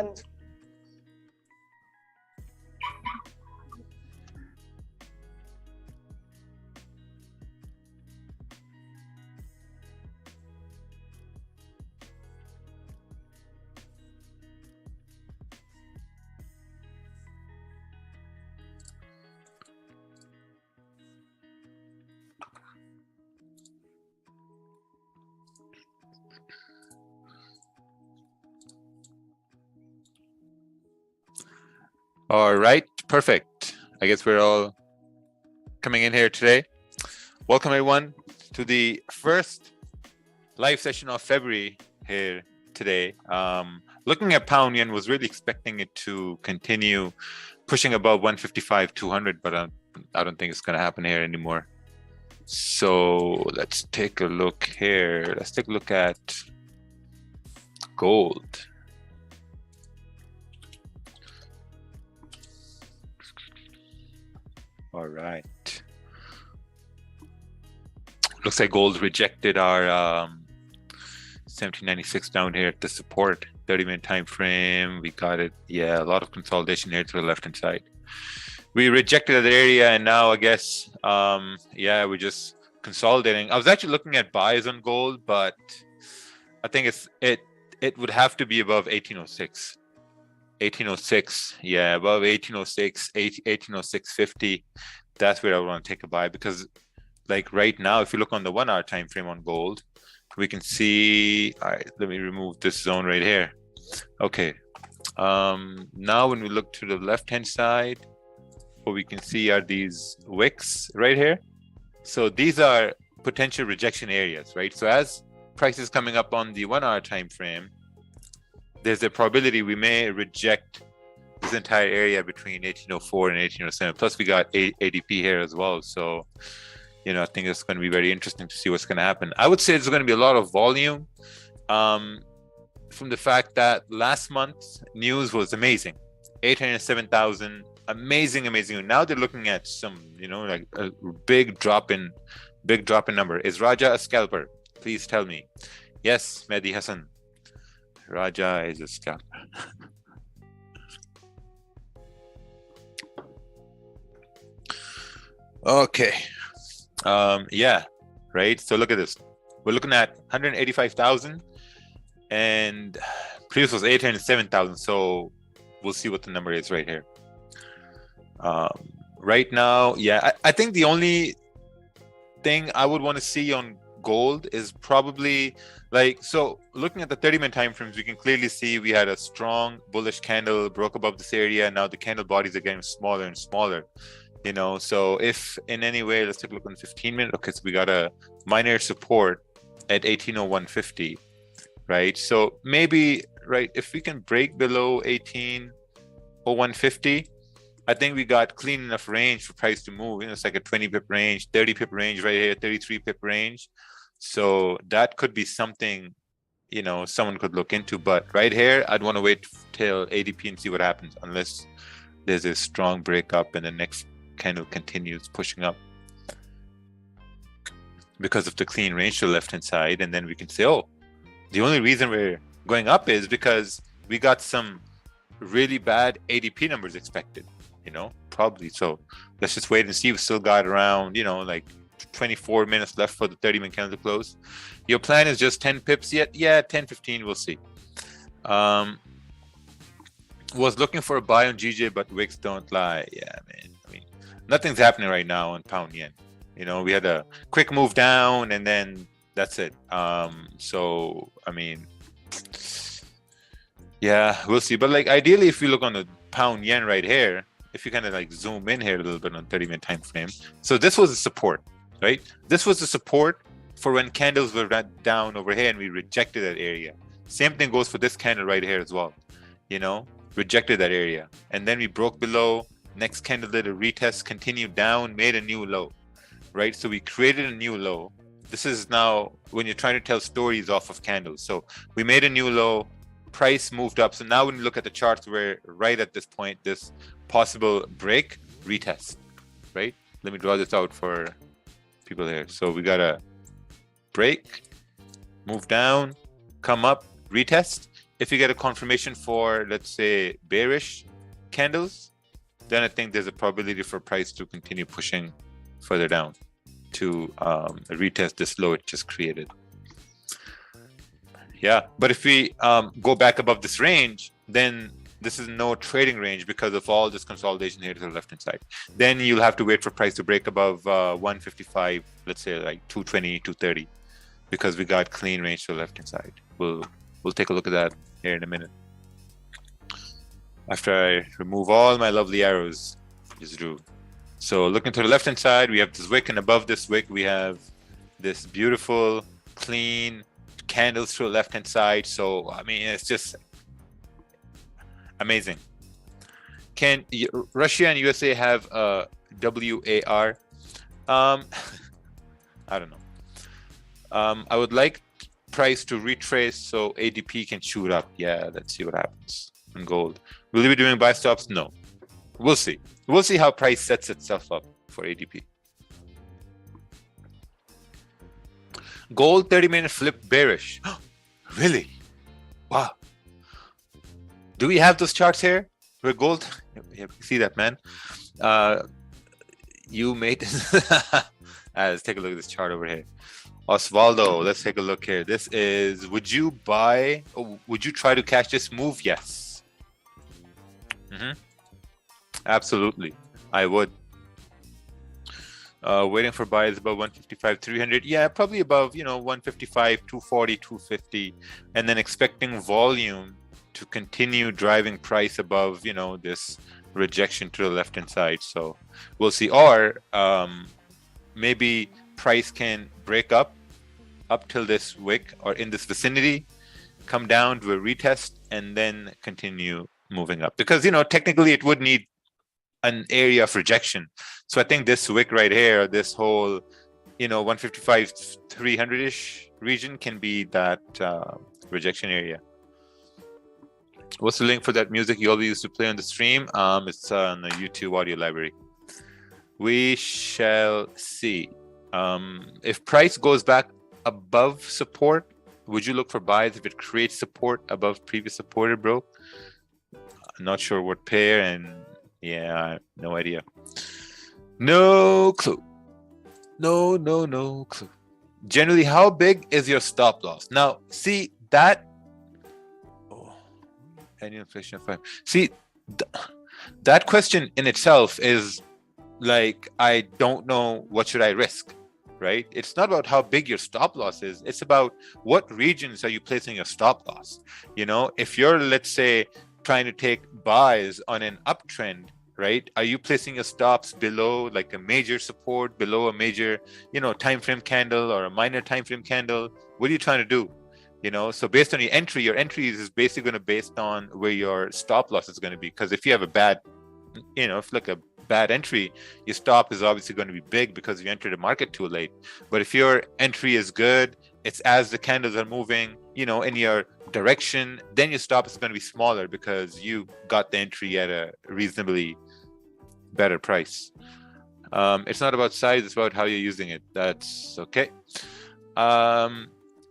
And All right, perfect. I guess we're all coming in here today. Welcome everyone to the first live session of February here today. Looking at pound yen, was really expecting it to continue pushing above 155.200, but I don't think it's going to happen here anymore. So let's take a look here. Let's take a look at gold. All right. Looks like gold rejected our 1796 down here at the support 30-minute time frame. We got it. Yeah, a lot of consolidation here to the left hand side. We rejected that area, and now I guess yeah, we're just consolidating. I was actually looking at buys on gold, but I think it would have to be above 1806. 1806, yeah, above 1806, 1806.50. That's where I want to take a buy, because like right now, if you look on the 1 hour time frame on gold, we can see, all right, let me remove this zone right here. Okay, now when we look to the left hand side, what we can see are these wicks right here. So these are potential rejection areas, right? So as prices coming up on the 1 hour time frame, there's a probability we may reject this entire area between 1804 and 1807. Plus we got ADP here as well. So, you know, I think it's going to be very interesting to see what's going to happen. I would say there's going to be a lot of volume from the fact that last month's news was amazing. 807,000, amazing. Now they're looking at some, you know, like a big drop in number. Is Raja a scalper? Please tell me. Yes, Mehdi Hassan. Raja is a scalper. Okay. Yeah, right. So look at this. We're looking at 185,000, and previous was 807,000. So we'll see what the number is right here. Right now, yeah, I think the only thing I would want to see on gold is probably like, so looking at the 30-minute time frames, we can clearly see we had a strong bullish candle, broke above this area. Now the candle bodies are getting smaller and smaller, you know. So if in any way, let's take a look on the 15-minute. Okay, so we got a minor support at 1801.50, right? So maybe, right, if we can break below 1801.50, I think we got clean enough range for price to move. You know, it's like a 20 pip range, 30 pip range right here, 33 pip range. So that could be something, you know, someone could look into. But right here, I'd want to wait till ADP and see what happens, unless there's a strong breakup and the next candle continues pushing up because of the clean range to the left hand side. And then we can say, oh, the only reason we're going up is because we got some really bad ADP numbers expected, you know, probably. So let's just wait and see. We still got around, you know, like 24 minutes left for the 30-minute candle to close. Your plan is just 10 pips yet? Yeah, 10, 15, we'll see. Was looking for a buy on GJ, but wicks don't lie. Yeah, man. I mean, nothing's happening right now on pound yen. You know, we had a quick move down and then that's it. So, I mean, yeah, we'll see. But like ideally, if you look on the pound yen right here, if you kind of like zoom in here a little bit on 30-minute time frame. So this was a support, right? This was a support for when candles were down over here and we rejected that area. Same thing goes for this candle right here as well. You know, rejected that area. And then we broke below, next candle did a retest, continued down, made a new low, right? So we created a new low. This is now when you're trying to tell stories off of candles. So we made a new low, price moved up. So now when you look at the charts, we're right at this point, this possible break, retest, right? Let me draw this out for people here. So we got a break, move down, come up, retest, if you get a confirmation for, let's say, bearish candles, then I think there's a probability for price to continue pushing further down to retest this low it just created. Yeah, but if we go back above this range, then this is no trading range because of all this consolidation here to the left hand side. Then you'll have to wait for price to break above 155, let's say like 220, 230, because we got clean range to the left hand side. We'll take a look at that here in a minute. After I remove all my lovely arrows, just drew. So looking to the left hand side, we have this wick, and above this wick we have this beautiful clean candles to the left hand side. So I mean, it's just amazing. Can Russia and USA have a WAR? I don't know. I would like price to retrace so ADP can shoot up. Yeah, let's see what happens on gold. Will we be doing buy stops? No. We'll see. We'll see how price sets itself up for ADP. Gold 30-minute flip bearish. Really? Wow. Do we have those charts here? Where gold? Yeah, see that, man. You made this. Let's take a look at this chart over here. Osvaldo, let's take a look here. This is, would you buy, would you try to catch this move? Yes. Absolutely, I would. Waiting for buys above 155, 300. Yeah, probably above, 155, 240, 250. And then expecting volume to continue driving price above, this rejection to the left hand side. So we'll see. Or maybe price can break up till this wick or in this vicinity, come down to a retest, and then continue moving up. Because, technically it would need an area of rejection. So I think this wick right here, this whole, 155, 300-ish region can be that rejection area. What's the link for that music you always used to play on the stream? It's on the YouTube audio library. We shall see. If price goes back above support, would you look for buys if it creates support above previous supporter, bro? I'm not sure what pair, and yeah, no idea. No clue. No clue. Generally, how big is your stop loss? Now, see that. Annual inflation of 5. See, that question in itself is like, I don't know, what should I risk, right? It's not about how big your stop loss is. It's about what regions are you placing your stop loss. If you're, let's say, trying to take buys on an uptrend, right? Are you placing your stops below like a major support, below a major, time frame candle or a minor time frame candle? What are you trying to do? So based on your entry is basically going to based on where your stop loss is going to be. Because if you have a bad, if like a bad entry, your stop is obviously going to be big because you entered the market too late. But if your entry is good, it's as the candles are moving, in your direction, then your stop is going to be smaller because you got the entry at a reasonably better price. It's not about size, it's about how you're using it. That's okay.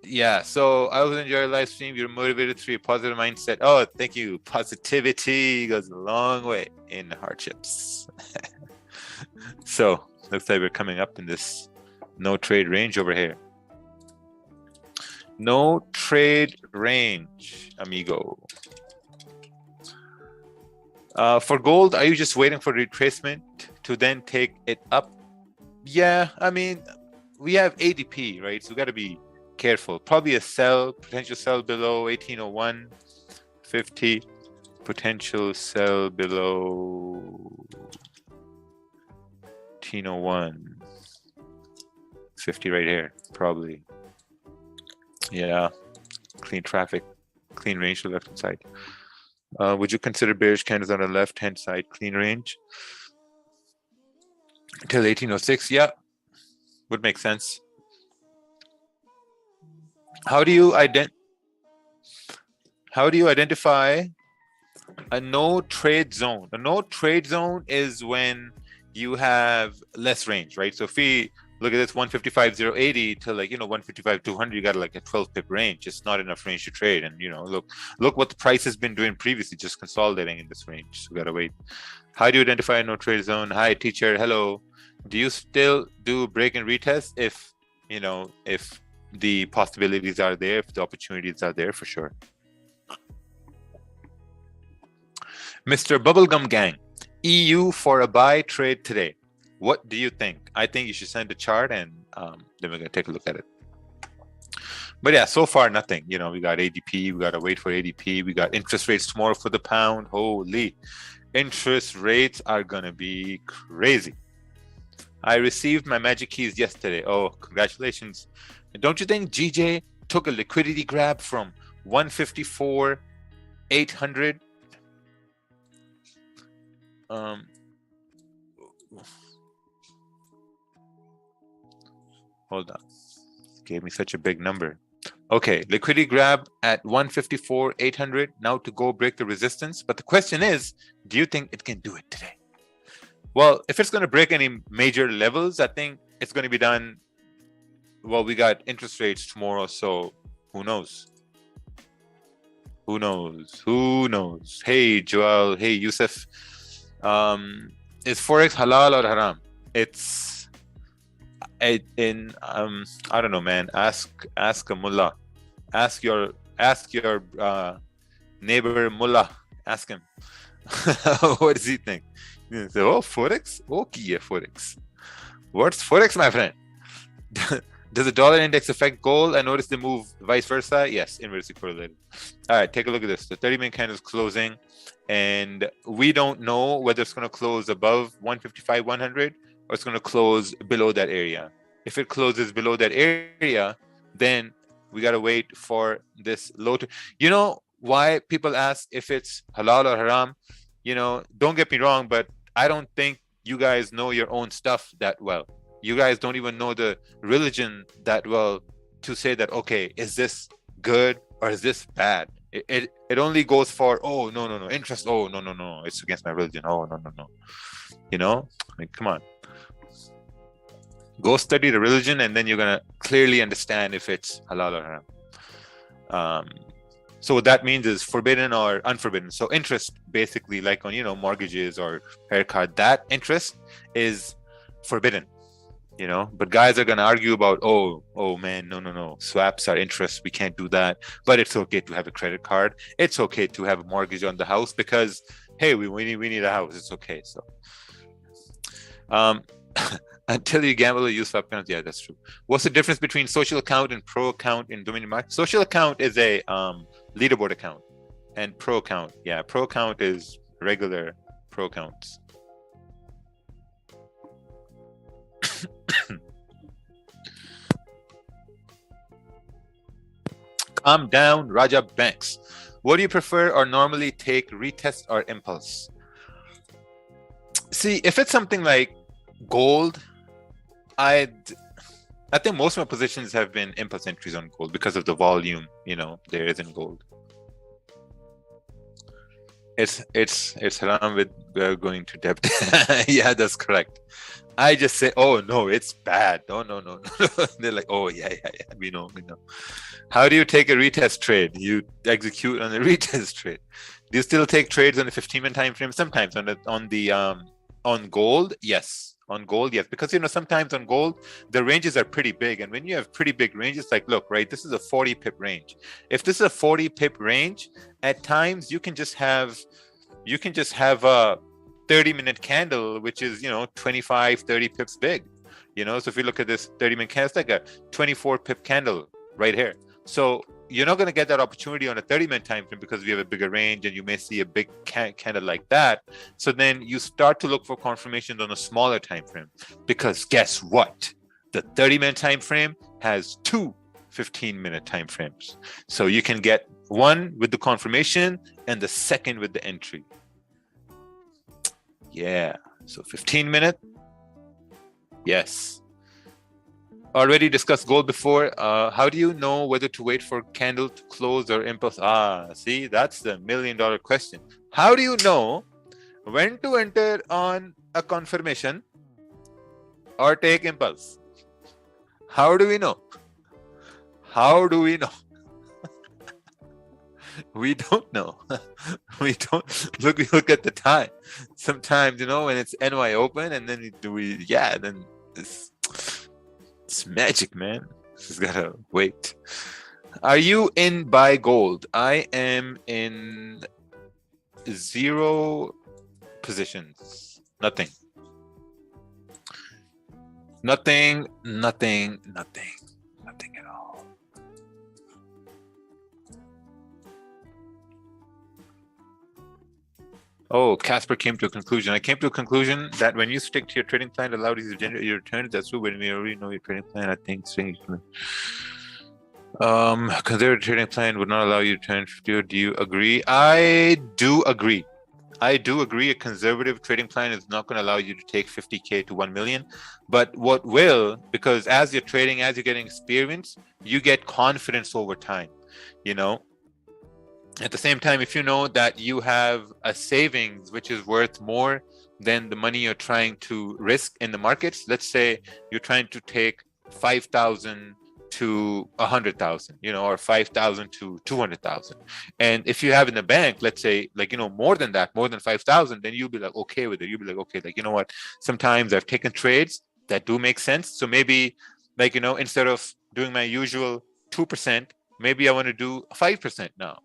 Yeah, so I was enjoying your live stream. You're motivated through a positive mindset. Oh, thank you. Positivity goes a long way in hardships. So looks like we're coming up in this no trade range over here. No trade range, amigo. For gold, are you just waiting for retracement to then take it up? Yeah, I mean, we have ADP, right? So we got to be careful. Probably a sell, potential sell below 1801.50, potential sell below 1801.50 right here, probably. Yeah, clean traffic, clean range to the left hand side. Would you consider bearish candles on the left hand side, clean range till 1806? Yeah, would make sense. How do you identify a no trade zone? A no trade zone is when you have less range, right? So if we Look at this 155.080 to like, 155.200. You got like a 12 pip range. It's not enough range to trade. And, look what the price has been doing previously, just consolidating in this range. So we got to wait. How do you identify a no trade zone? Hi, teacher. Hello. Do you still do break and retest if the possibilities are there, if the opportunities are there? For sure. Mr. Bubblegum Gang, EU for a buy trade today. What do you think? I think you should send a chart and then we're going to take a look at it. But yeah, so far nothing. We got ADP. We got to wait for ADP. We got interest rates tomorrow for the pound. Holy, interest rates are going to be crazy. I received my magic keys yesterday. Oh, congratulations. Don't you think GJ took a liquidity grab from 154.800? Hold on. Gave me such a big number. Okay, liquidity grab at 154.800 now to go break the resistance. But the question is, do you think it can do it today? Well, if it's going to break any major levels, I think it's going to be done. Well, we got interest rates tomorrow, so who knows? Who knows? Who knows? Hey, Joel. Hey, Yusuf. Is Forex halal or haram? It's I don't know, man. Ask a mullah. Ask your neighbor mullah. Ask him. What does he think? He say, oh, Forex? Okay, yeah, Forex. What's Forex, my friend? Does the dollar index affect gold? I noticed they move vice versa. Yes, inversely correlated. All right, take a look at this. The 30-minute candle is closing, and we don't know whether it's going to close above 155.100 or it's going to close below that area. If it closes below that area, then we got to wait for this low. Why people ask if it's halal or haram? Don't get me wrong, but I don't think you guys know your own stuff that well. You guys don't even know the religion that well to say that, okay, is this good or is this bad? It only goes for, oh, no, interest. Oh, no, it's against my religion. Oh, no. Come on. Go study the religion and then you're going to clearly understand if it's halal or haram. So what that means is forbidden or unforbidden. So interest, basically, like on, mortgages or haircut, that interest is forbidden. But guys are going to argue about, oh man, no, swaps are interest, we can't do that. But it's okay to have a credit card. It's okay to have a mortgage on the house because, hey, we need a house. It's okay. So until you gamble or use swap accounts, yeah, that's true. What's the difference between social account and pro account in Dominion market? Social account is a leaderboard account, and pro account, yeah, pro account is regular pro accounts. Calm down, Raja Banks. What do you prefer or normally take, retest or impulse? See, if it's something like gold, I think most of my positions have been impulse entries on gold because of the volume, there is in gold. It's haram with going to debt. Yeah, that's correct. I just say, oh no, it's bad. No. They're like, oh yeah, we know. How do you take a retest trade? You execute on a retest trade. Do you still take trades on the 15-minute time frame? Sometimes on gold, yes. On gold, yes, because sometimes on gold the ranges are pretty big, and when you have pretty big ranges, like look, right, this is a 40 pip range. If this is a 40 pip range, at times you can just have a 30-minute candle which is 25-30 pips big. So if you look at this 30-minute candle, it's like a 24 pip candle right here. So you're not going to get that opportunity on a 30-minute time frame because we have a bigger range and you may see a big candle like that. So then you start to look for confirmations on a smaller time frame, because guess what? The 30-minute time frame has two 15-minute time frames. So you can get one with the confirmation and the second with the entry. Yeah. So 15-minute. Yes. Already discussed gold before. How do you know whether to wait for candle to close or impulse? See, that's the $1 million question. How do you know when to enter on a confirmation or take impulse? How do we know? How do we know? We don't know. We don't look. We look at the time. Sometimes, when it's NY open, and then then it's magic, man. Just gotta wait. Are you in buy gold? I am in 0 positions. Nothing at all. Oh, Casper came to a conclusion. I came to a conclusion that when you stick to your trading plan, it allows you to generate your returns. That's true. When we already know your trading plan, I think considered trading plan would not allow you to turn 50. Do you agree? I do agree. A conservative trading plan is not going to allow you to take 50K to 1 million. But what will, because as you're trading, as you're getting experience, you get confidence over time, At the same time, if you know that you have a savings which is worth more than the money you're trying to risk in the markets, let's say you're trying to take 5,000 to 100,000, or 5,000 to 200,000. And if you have in the bank, let's say more than that, more than 5,000, then you'll be like, okay with it. You'll be like, okay, what? Sometimes I've taken trades that do make sense. So maybe instead of doing my usual 2%, maybe I want to do 5% now,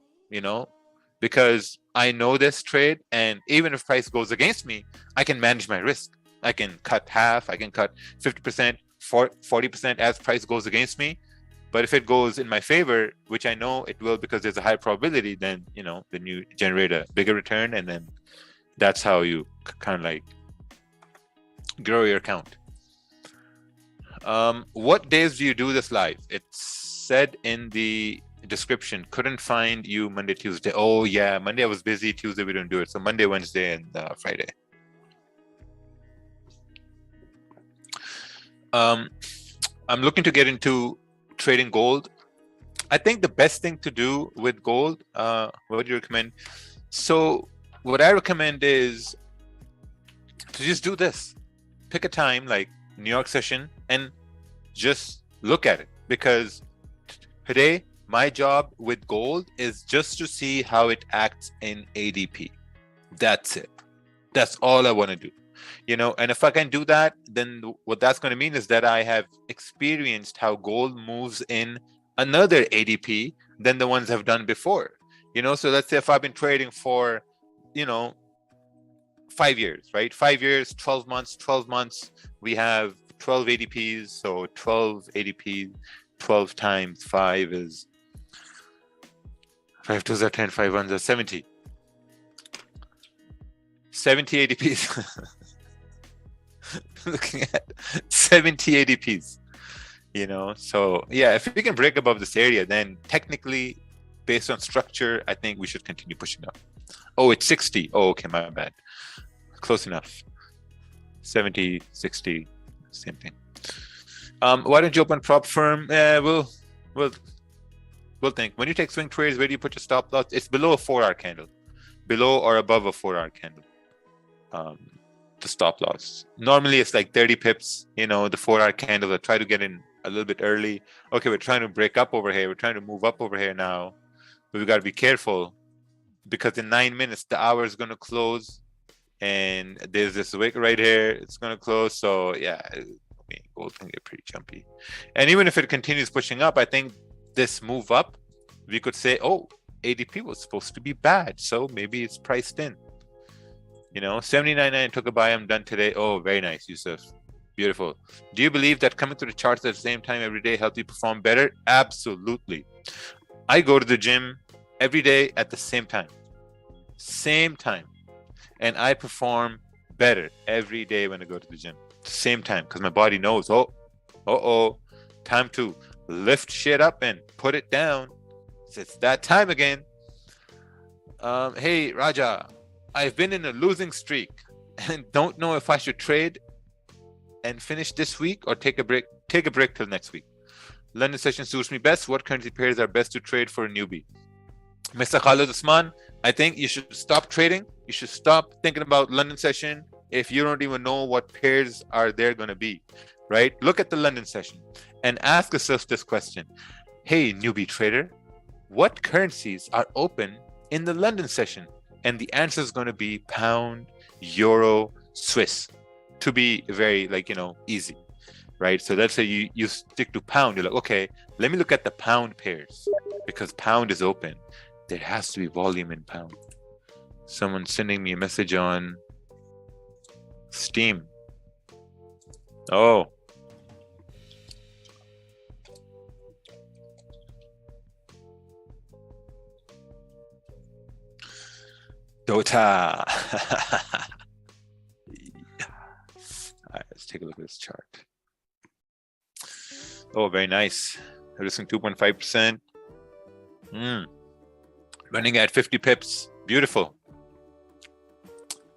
because I know this trade. And even if price goes against me, I can manage my risk. I can cut half, I can cut 50%. 40% as price goes against me. But if it goes in my favor, which I know it will because there's a high probability, then then you generate a bigger return, and then that's how you kind of grow your account. What days do you do this live? It's said in the description. Couldn't find you Monday, Tuesday. Oh yeah, Monday I was busy. Tuesday we didn't do it. So Monday, Wednesday, and Friday. I'm looking to get into trading gold. I think the best thing to do with gold, what do you recommend? So what I recommend is to just do this. Pick a time like New York session and just look at it. Because today, my job with gold is just to see how it acts in ADP. That's it. That's all I want to do. And if I can do that, then what that's going to mean is that I have experienced how gold moves in another ADP than the ones I've done before. So let's say if I've been trading for 5 years, right? 5 years, 12 months, we have 12 ADPs. So 12 ADPs, 12 times 5 is 5 2s are 10, 5 1s are 70. 70 ADPs. Looking at 70 ADPs, so yeah, if we can break above this area, then technically based on structure, I think we should continue pushing up. Oh, it's 60. Oh, okay, my bad. Close enough. 70, 60, same thing. Why don't you open prop firm? We'll think. When you take swing trades, where do you put your stop loss? It's below a 4-hour candle, below or above a 4-hour candle. The stop loss. Normally it's like 30 pips, the 4-hour candle. I try to get in a little bit early. Okay, we're trying to break up over here. We're trying to move up over here now. But we got to be careful because in 9 minutes, the hour is going to close. And there's this wick right here. It's going to close. So yeah, gold can get pretty jumpy. And even if it continues pushing up, I think this move up, we could say, oh, ADP was supposed to be bad. So maybe it's priced in. 79.9 took a buy. I'm done today. Oh, very nice, Yusuf. Beautiful. Do you believe that coming to the charts at the same time every day helps you perform better? Absolutely. I go to the gym every day at the same time. And I perform better every day when I go to the gym. Same time, because my body knows, time to lift shit up and put it down. It's that time again. Hey, Raja. I've been in a losing streak and don't know if I should trade and finish this week or take a break till next week. London session suits me best. What currency pairs are best to trade for a newbie? Mr. Khalid Usman, I think you should stop trading. You should stop thinking about London session if you don't even know what pairs are there going to be. right? Look at the London session and ask yourself this question. Hey, newbie trader, what currencies are open in the London session? And the answer is going to be pound, euro, Swiss, to be very, like, easy, right? So let's say you stick to pound. You're like, okay, let me look at the pound pairs because pound is open. There has to be volume in pound. Someone's sending me a message on Steam. Oh. Dota. All right, let's take a look at this chart. Oh, very nice. Reducing 2.5%. Running at 50 pips. Beautiful.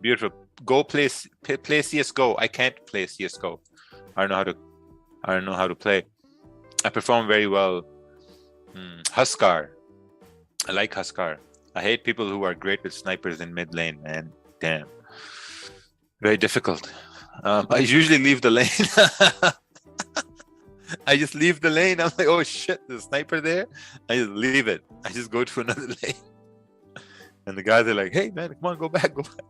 Beautiful. Go play CS:GO. I can't play CS:GO. I don't know how to play. I perform very well. Huskar. I like Huskar. I hate people who are great with snipers in mid lane, man. Damn. Very difficult. I usually leave the lane. I just leave the lane. I'm like, oh shit, there's a sniper there. I just leave it. I just go to another lane. And the guys are like, hey man, come on, go back, go back.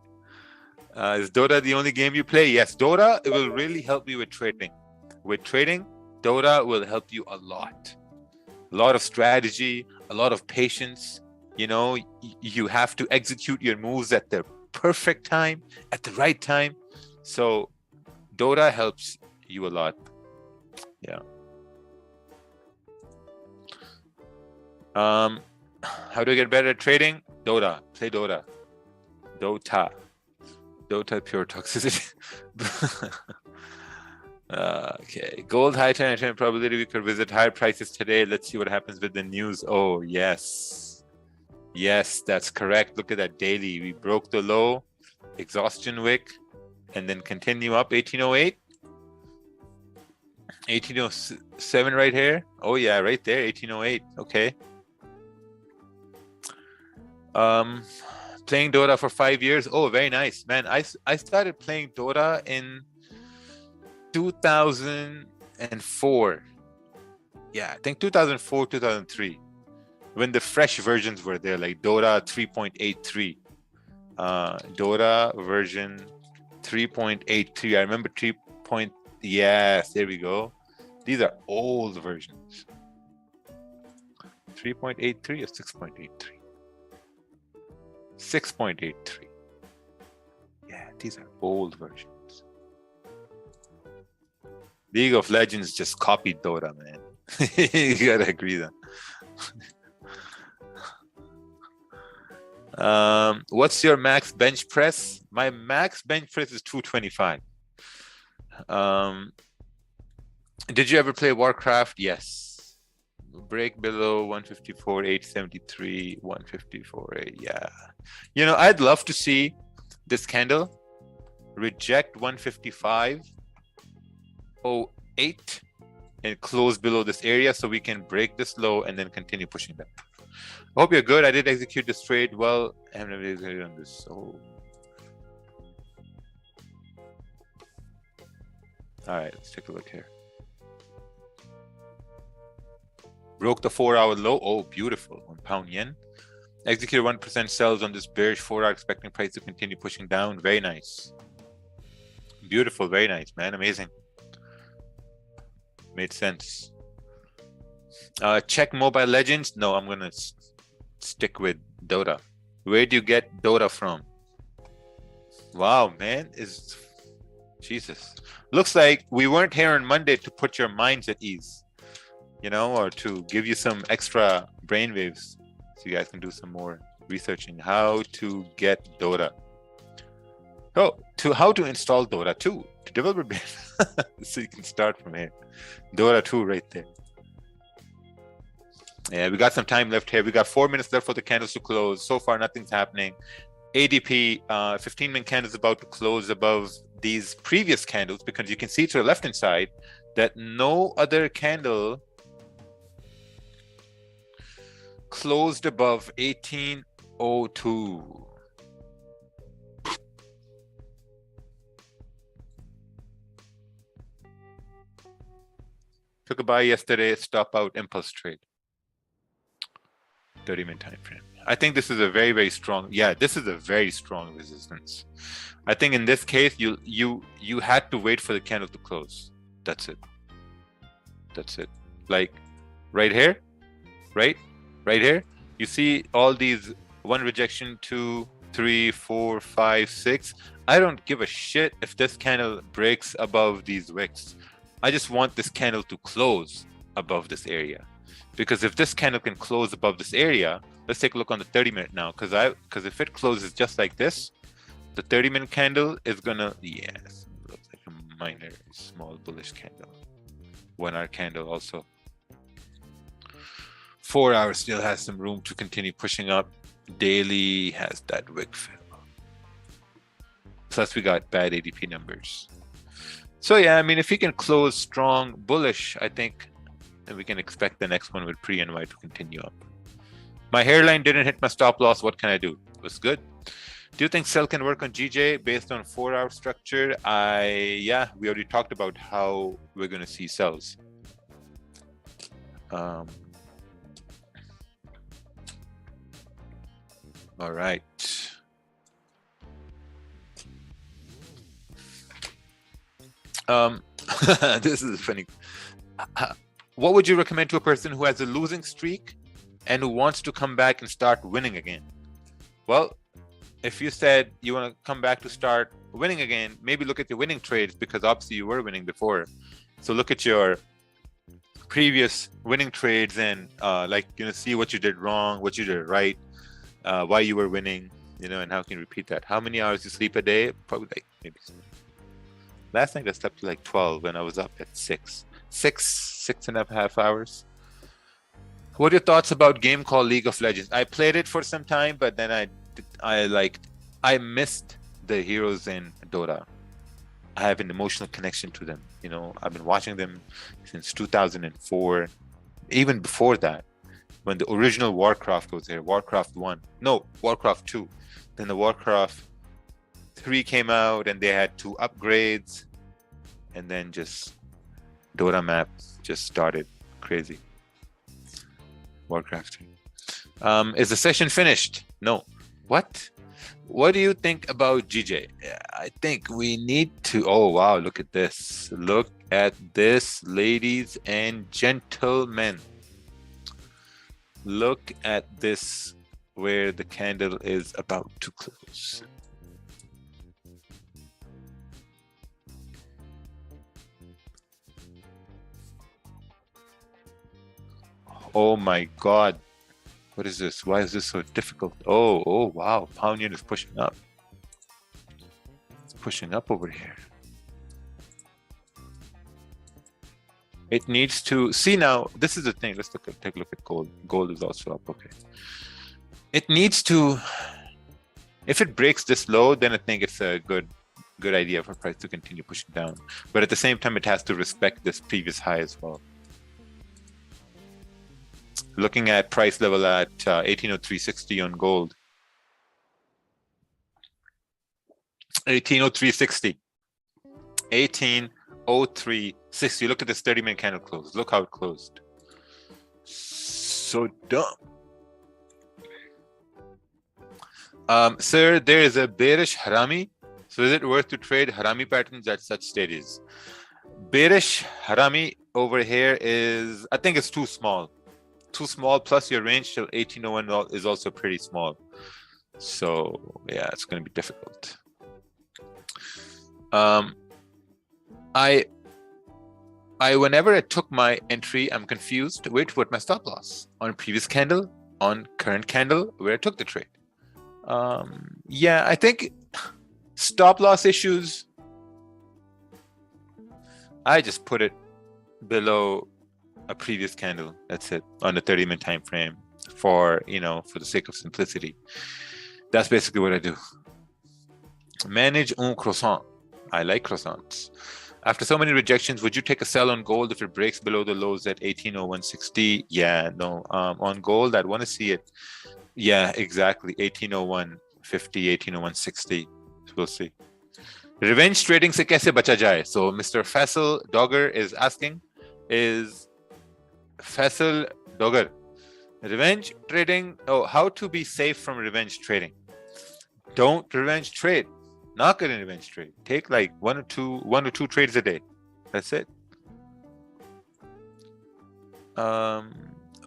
Is Dota the only game you play? Yes, Dota, it will really help you with trading. With trading, Dota will help you a lot. A lot of strategy, a lot of patience. You have to execute your moves at the perfect time, at the right time. So Dota helps you a lot. Yeah. How do I get better at trading? Dota. Play Dota. Dota pure toxicity. Okay. Gold high 10% probability we could visit higher prices today. Let's see what happens with the news. Oh, yes. Yes, that's correct. Look at that daily. We broke the low, exhaustion wick, and then continue up 1808. 1807 right here. Oh yeah, right there, 1808. Okay. Playing Dota for 5 years. Oh, very nice, man. I started playing Dota in 2004. Yeah, I think 2004, 2003. When the fresh versions were there, like Dota 3.83. Dota version 3.83. I remember 3. Yes, there we go. These are old versions. 3.83 or 6.83? 6.83. Yeah, these are old versions. League of Legends just copied Dota, man. You gotta agree that. What's your max bench press? My max bench press is 225. Did you ever play Warcraft? Yes. Break below 154, 873, 154, 8. Yeah. I'd love to see this candle reject 155.08 and close below this area so we can break this low and then continue pushing back. I hope you're good. I did execute this trade well. I haven't executed on this. So, all right, let's take a look here. Broke the 4-hour low. Oh, beautiful. On pound yen. Executed 1% sells on this bearish 4-hour, expecting price to continue pushing down. Very nice. Beautiful. Very nice, man. Amazing. Made sense. Check Mobile Legends. No, I'm gonna stick with Dota. Where do you get Dota from? Wow, man, Jesus. Looks like we weren't here on Monday to put your minds at ease, or to give you some extra brainwaves so you guys can do some more researching. How to get Dota. Oh, how to install Dota 2 to developer so you can start from here. Dota 2 right there. Yeah, we got some time left here. We got 4 minutes left for the candles to close. So far, nothing's happening. ADP 15-minute candle is about to close above these previous candles because you can see to the left-hand side that no other candle closed above 1802. buy yesterday, stop out, impulse trade. 30-minute time frame. I think this is a very, very strong. Yeah, this is a very strong resistance. I think in this case, you had to wait for the candle to close. That's it. That's it. Like right here, right here. You see all these one rejection, 2, 3, 4, 5, 6. I don't give a shit if this candle breaks above these wicks. I just want this candle to close above this area. Because if this candle can close above this area, let's take a look on the 30-minute now. Because if it closes just like this, the 30-minute candle is gonna, yes, looks like a minor small bullish candle. 1 hour candle also. 4 hours still has some room to continue pushing up. Daily has that wick fill. Plus we got bad ADP numbers. So yeah, I mean, if we can close strong bullish, I think we can expect the next one with pre-NY to continue up. My hairline didn't hit my stop loss. What can I do? It was good. Do you think sell can work on GJ based on 4-hour structure? Yeah, we already talked about how we're going to see sells. All right. This is funny. What would you recommend to a person who has a losing streak and who wants to come back and start winning again? Well, if you said you want to come back to start winning again, maybe look at your winning trades, because obviously you were winning before. So look at your previous winning trades and see what you did wrong, what you did right, why you were winning, and how can you repeat that? How many hours you sleep a day? Probably like maybe. Last night I slept like 12 when I was up at 6 and a half hours. What are your thoughts about game called League of Legends? I played it for some time, but then I missed the heroes in Dota. I have an emotional connection to them. I've been watching them since 2004, even before that, when the original Warcraft was here. Warcraft 1, no, Warcraft 2. Then the Warcraft 3 came out, and they had 2 upgrades, and then just Dota map just started crazy. Warcraft 3. Is the session finished? No. What do you think about GJ? I think we need to, oh wow, look at this. Look at this, ladies and gentlemen. Look at this, where the candle is about to close. Oh my God. What is this? Why is this so difficult? Oh, wow. Pound yen is pushing up. It's pushing up over here. It needs to see now. This is the thing. Let's take a look at gold. Gold is also up. Okay. It needs to. If it breaks this low, then I think it's a good idea for price to continue pushing down. But at the same time, it has to respect this previous high as well. Looking at price level at 1803.60 on gold. 1803.60. 1803.60. Look at this 30-minute candle close. Look how it closed. So dumb. Sir, there is a bearish harami. So is it worth to trade harami patterns at such stages? Bearish harami over here is, I think it's too small. Too small, plus your range till 1801 is also pretty small. So yeah, it's going to be difficult. I whenever I took my entry, I'm confused where to put my stop loss. On previous candle, on current candle, where I took the trade. Yeah, I think stop loss issues, I just put it below a previous candle. That's it, on the 30-minute time frame, for the sake of simplicity. That's basically what I do. Manage un croissant. I like croissants. After so many rejections, would you take a sell on gold if it breaks below the lows at 1801.60? Yeah, no. On gold, I'd want to see it. Yeah, exactly. 1801.50, 1801.60. We'll see. Revenge trading se kaise bacha jaye? So Mr. Faisal Dogger is asking, is Faisal Dogar. Revenge trading. Oh, how to be safe from revenge trading. Don't revenge trade. Not get a revenge trade. Take like one or two trades a day. That's it.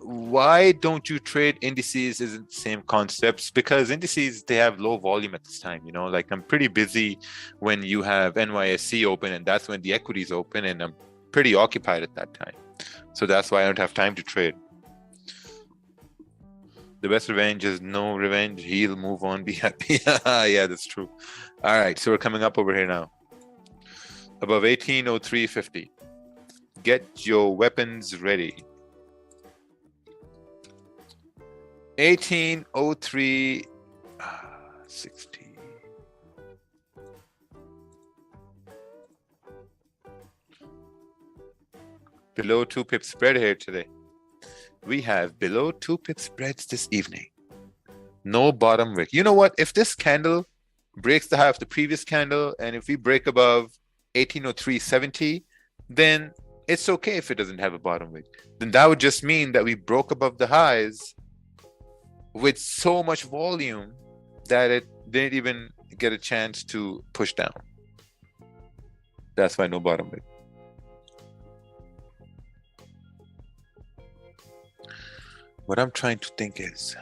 Why don't you trade indices? Isn't the same concepts, because indices, they have low volume at this time. You know, like I'm pretty busy when you have NYSE open, and that's when the equities open, and I'm pretty occupied at that time. So that's why I don't have time to trade. The best revenge is no revenge. Heal, move on, be happy. Yeah, that's true. All right, so we're coming up over here now. Above 1803.50. Get your weapons ready. 1803.60. Below 2 pip spread here today. We have below 2 pip spreads this evening. No bottom wick. You know what? If this candle breaks the high of the previous candle, and if we break above 1803.70, then it's okay if it doesn't have a bottom wick. Then that would just mean that we broke above the highs with so much volume that it didn't even get a chance to push down. That's why no bottom wick. What I'm trying to think is,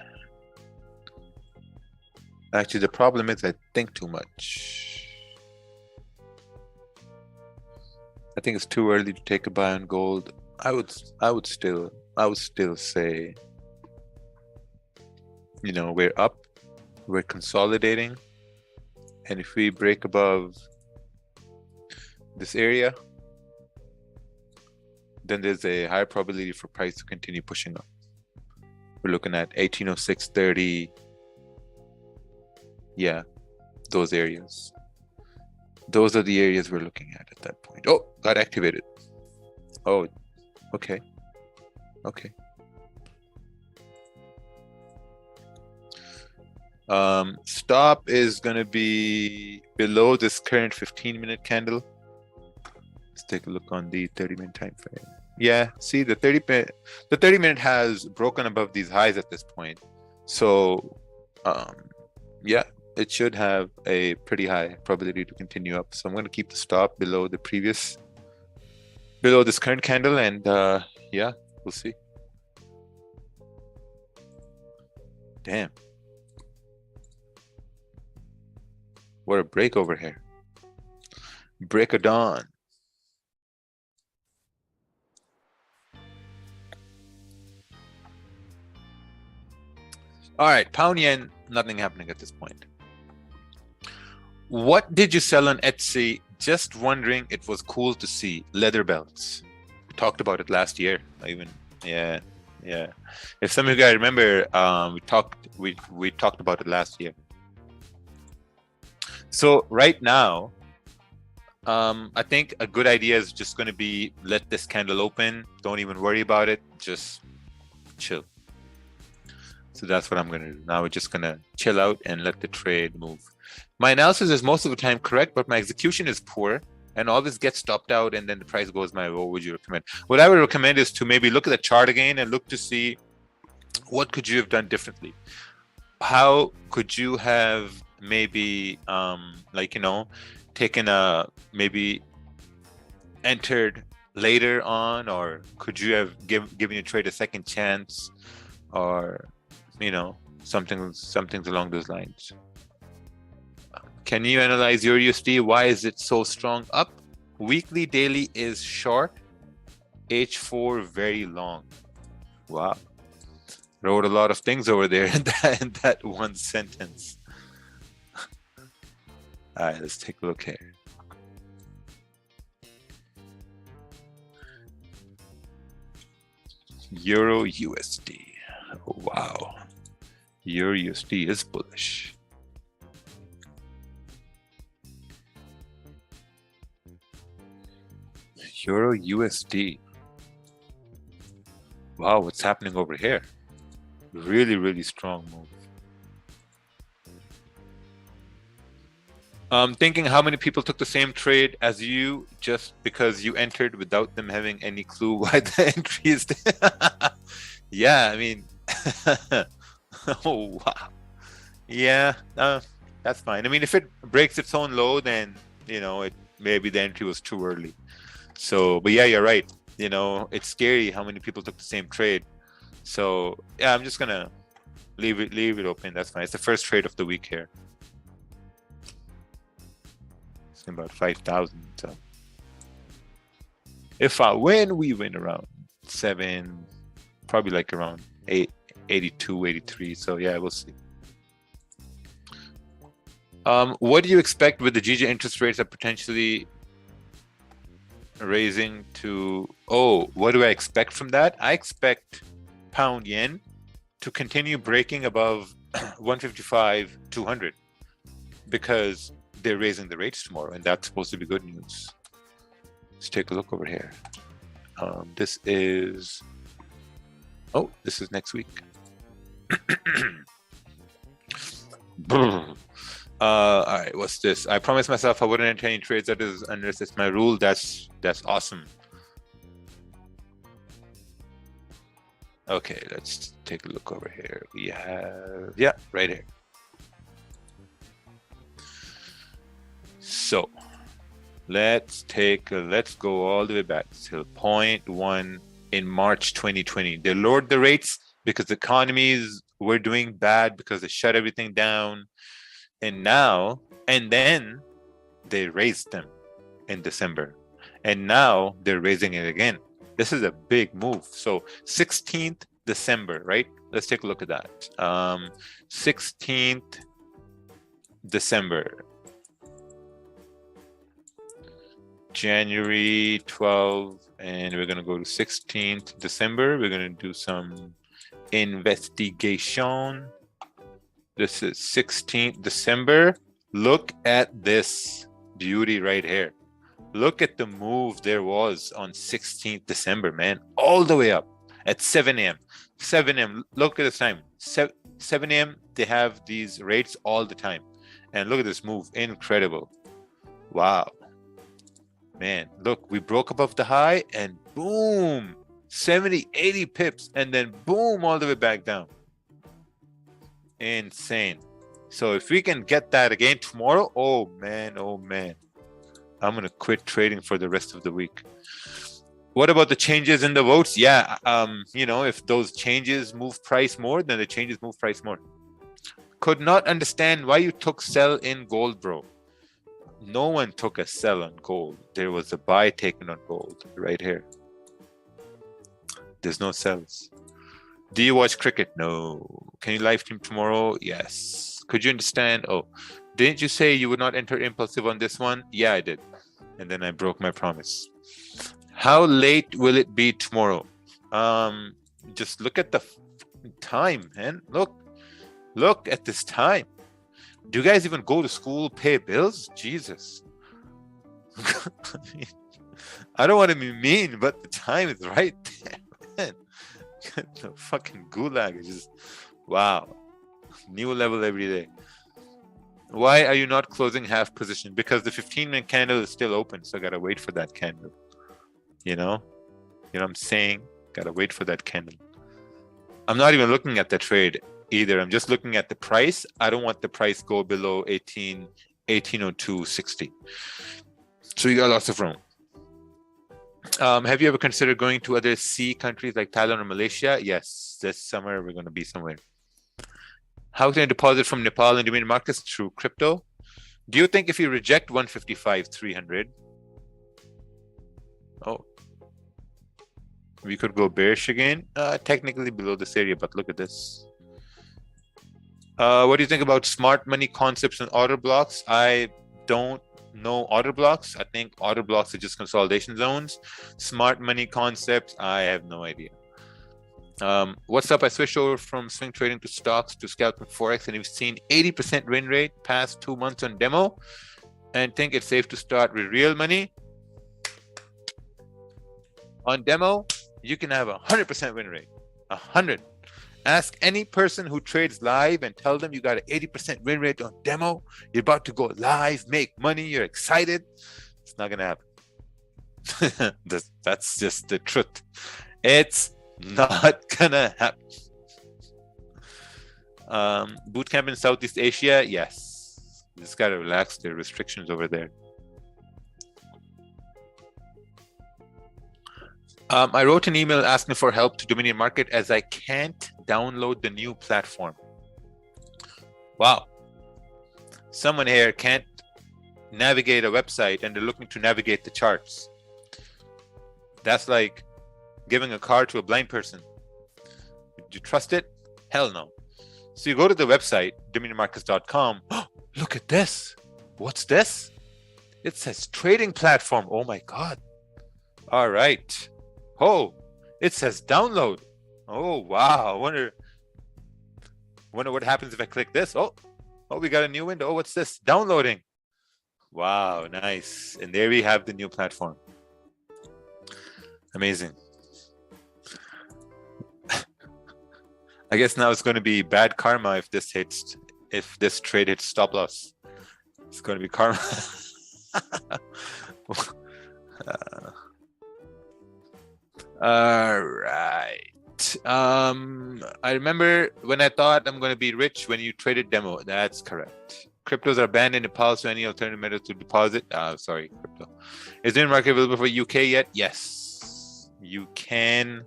actually the problem is I think too much. I think it's too early to take a buy on gold. I would still say, you know, we're up, we're consolidating, and if we break above this area, then there's a higher probability for price to continue pushing up. We're looking at 1806.30. Yeah, those areas. Those are the areas we're looking at that point. Oh, got activated. Oh, okay. Okay. Stop is going to be below this current 15-minute candle. Let's take a look on the 30-minute time frame. Yeah, see the 30-minute has broken above these highs at this point. So, yeah, it should have a pretty high probability to continue up. So I'm going to keep the stop below the below this current candle, and yeah, we'll see. Damn. What a break over here. Break of dawn. All right, pound yen, nothing happening at this point. What did you sell on Etsy? Just wondering, it was cool to see. Leather belts. We talked about it last year. Yeah. If some of you guys remember, we talked about it last year. So right now, I think a good idea is just going to be let this candle open. Don't even worry about it. Just chill. So that's what I'm going to do. Now we're just going to chill out and let the trade move. My analysis is most of the time correct, but my execution is poor and all this gets stopped out and then the price goes my way. What would you recommend? What I would recommend is to maybe look at the chart again and look to see what could you have done differently. How could you have maybe like, you know, taken maybe entered later on, or could you have given your trade a second chance, or you know, something along those lines. Can you analyze your USD? Why is it so strong up? Weekly, daily is short. H4 very long. Wow. Wrote a lot of things over there in that one sentence. All right, let's take a look here. Euro USD. Oh, wow. Euro USD is bullish. Euro USD. Wow, what's happening over here? Really, really strong move. Thinking how many people took the same trade as you just because you entered without them having any clue why the entry is there. Yeah, I mean, oh wow. Yeah, that's fine. I mean, if it breaks its own low, then it maybe the entry was too early. So, but yeah, you're right. It's scary how many people took the same trade. So yeah, I'm just gonna leave it open. That's fine. It's the first trade of the week here. It's about 5,000. So if I win, we win around 7, probably like around 82, 83. So yeah, we'll see. What do you expect with the GJ interest rates are potentially raising to? Oh, what do I expect from that? I expect pound yen to continue breaking above 155, 200 because they're raising the rates tomorrow, and that's supposed to be good news. Let's take a look over here. This is next week. All right, what's this? I promised myself I wouldn't enter any trades unless it's my rule. That's awesome. Okay, let's take a look over here. We have, yeah, right here. So let's go all the way back to 0.1 in March 2020. They lowered the rates because the economies were doing bad because they shut everything down. And then they raised them in December. And now they're raising it again. This is a big move. So 16th December, right? Let's take a look at that. 16th December. January 12, and we're going to go to 16th December. We're going to do some investigation. This is 16th December. Look at this beauty right here. Look at the move there was on 16th December, man. All the way up at 7 a.m. 7 a.m. Look at this time. 7 a.m. They have these rates all the time. And look at this move. Incredible. Wow. Man, look, we broke above the high and boom, 70, 80 pips. And then boom, all the way back down. Insane. So if we can get that again tomorrow, oh man, I'm gonna quit trading for the rest of the week. What about the changes in the votes? Yeah, if those changes move price more, then the changes move price more. Could not understand why you took sell in gold, bro. No one took a sell on gold. There was a buy taken on gold right here. There's no sells. Do you watch cricket? No. Can you live stream tomorrow? Yes. Could you understand? Oh, didn't you say you would not enter impulsive on this one? Yeah, I did. And then I broke my promise. How late will it be tomorrow? Just look at the time, man. Look at this time. Do you guys even go to school, pay bills? Jesus. I don't want to be mean, but the time is right there, man. The fucking gulag is just, wow. New level every day. Why are you not closing half position? Because the 15-minute candle is still open, so I gotta wait for that candle. You know what I'm saying? Gotta wait for that candle. I'm not even looking at the trade either. I'm just looking at the price. I don't want the price go below 1802.60. So you got lots of room. Have you ever considered going to other C countries like Thailand or Malaysia? Yes, this summer we're going to be somewhere. How can I deposit from Nepal and Dominion markets through crypto? Do you think if you reject 155.300, we could go bearish again? Technically below this area, but look at this. What do you think about smart money concepts and order blocks? I don't know order blocks. I think order blocks are just consolidation zones. Smart money concepts, I have no idea. What's up? I switched over from swing trading to stocks to scalping Forex, and we've seen 80% win rate past 2 months on demo, and think it's safe to start with real money. On demo, you can have 100% win rate, 100. Ask any person who trades live and tell them you got an 80% win rate on demo. You're about to go live, make money. You're excited. It's not going to happen. That's just the truth. It's not going to happen. Bootcamp in Southeast Asia? Yes. You just got to relax the restrictions over there. I wrote an email asking for help to Dominion Market as I can't download the new platform. Wow. Someone here can't navigate a website and they're looking to navigate the charts. That's like giving a car to a blind person. Would you trust it? Hell no. So you go to the website, dominionmarkets.com. Oh, look at this. What's this? It says trading platform. Oh my God. All right. Oh, it says download. Oh, wow. I wonder what happens if I click this. Oh, we got a new window. Oh, what's this? Downloading. Wow, nice. And there we have the new platform. Amazing. I guess now it's going to be bad karma if this trade hits stop loss. It's going to be karma. All right. I remember when I thought I'm going to be rich when you traded demo. That's correct. Cryptos are banned in Nepal, so any alternative method to deposit. Sorry, crypto. Is there a market available for UK yet? Yes. You can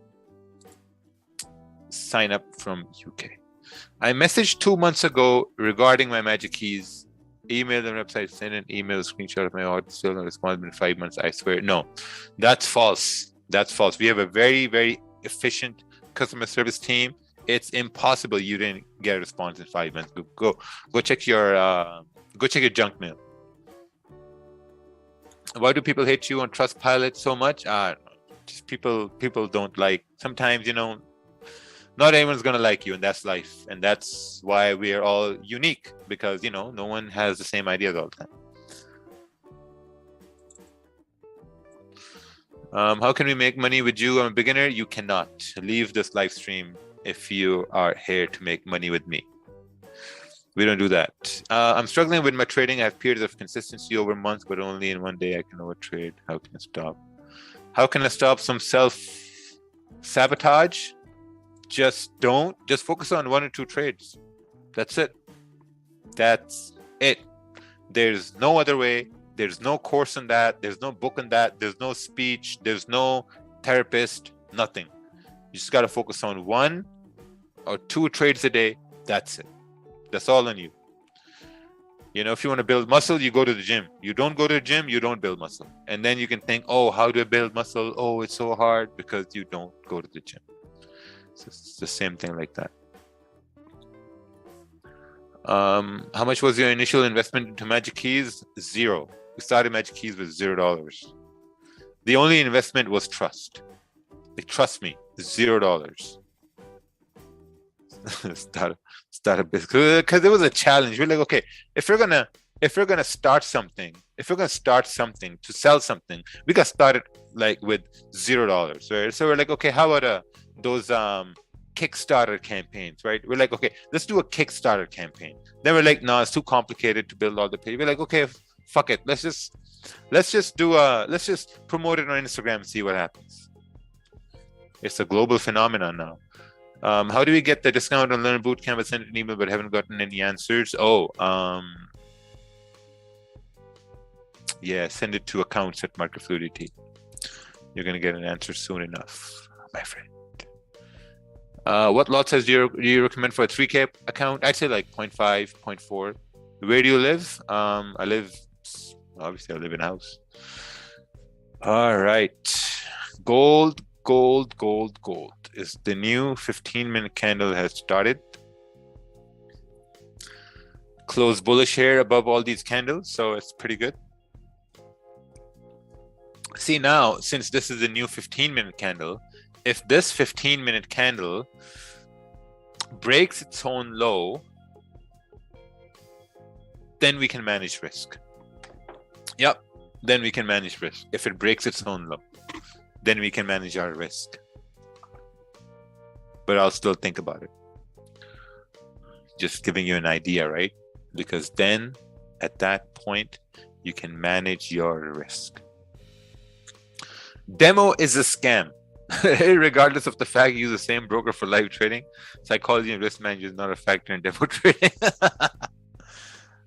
sign up from UK. I messaged 2 months ago regarding my magic keys. Email the website, send an email, screenshot of my order, still not responded in 5 months. I swear. No, that's false. That's false. We have a very, very efficient customer service team. It's impossible you didn't get a response in 5 months. Go check your junk mail. Why do people hate you on Trustpilot so much? Just people don't like. Sometimes, not everyone's gonna like you, and that's life. And that's why we are all unique, because no one has the same ideas all the time. How can we make money with you? I'm a beginner. You cannot. Leave this live stream if you are here to make money with me. We don't do that. I'm struggling with my trading. I have periods of consistency over months, but only in one day I can overtrade. How can I stop? How can I stop some self-sabotage? Just focus on 1 or 2 trades. That's it. That's it. There's no other way. There's no course on that. There's no book on that. There's no speech. There's no therapist. Nothing. You just got to focus on 1 or 2 trades a day. That's it. That's all on you. If you want to build muscle, you go to the gym. You don't go to the gym, you don't build muscle. And then you can think, oh, how do I build muscle? Oh, it's so hard, because you don't go to the gym. So it's the same thing like that. How much was your initial investment into Magic Keys? 0. We started Magic Keys with $0. The only investment was trust. Trust me, $0. start a business, because it was a challenge. We're like, okay, if we're gonna start something, to sell something, we got started like with $0, right? So we're like, okay, how about those Kickstarter campaigns, right? We're like, okay, let's do a Kickstarter campaign. Then we're like, no, it's too complicated to build all the page. We're like, okay, fuck it, let's just promote it on Instagram and see what happens. It's a global phenomenon now. How do we get the discount on Learn Bootcamp? I sent an email but haven't gotten any answers. Yeah, send it to accounts@marketfluidity. You're gonna get an answer soon enough, my friend. What lot size do you recommend for a 3K account? I'd say like 0.5, 0.4. Where do you live? I live in a house. All right. Gold is the new 15-minute candle has started. Close bullish here above all these candles, so it's pretty good. See, now, since this is the new 15-minute candle, if this 15-minute candle breaks its own low, then we can manage risk. Yep, then we can manage risk. If it breaks its own low, then we can manage our risk. But I'll still think about it. Just giving you an idea, right? Because then at that point, you can manage your risk. Demo is a scam. Regardless of the fact you use the same broker for live trading, psychology and risk management is not a factor in demo trading.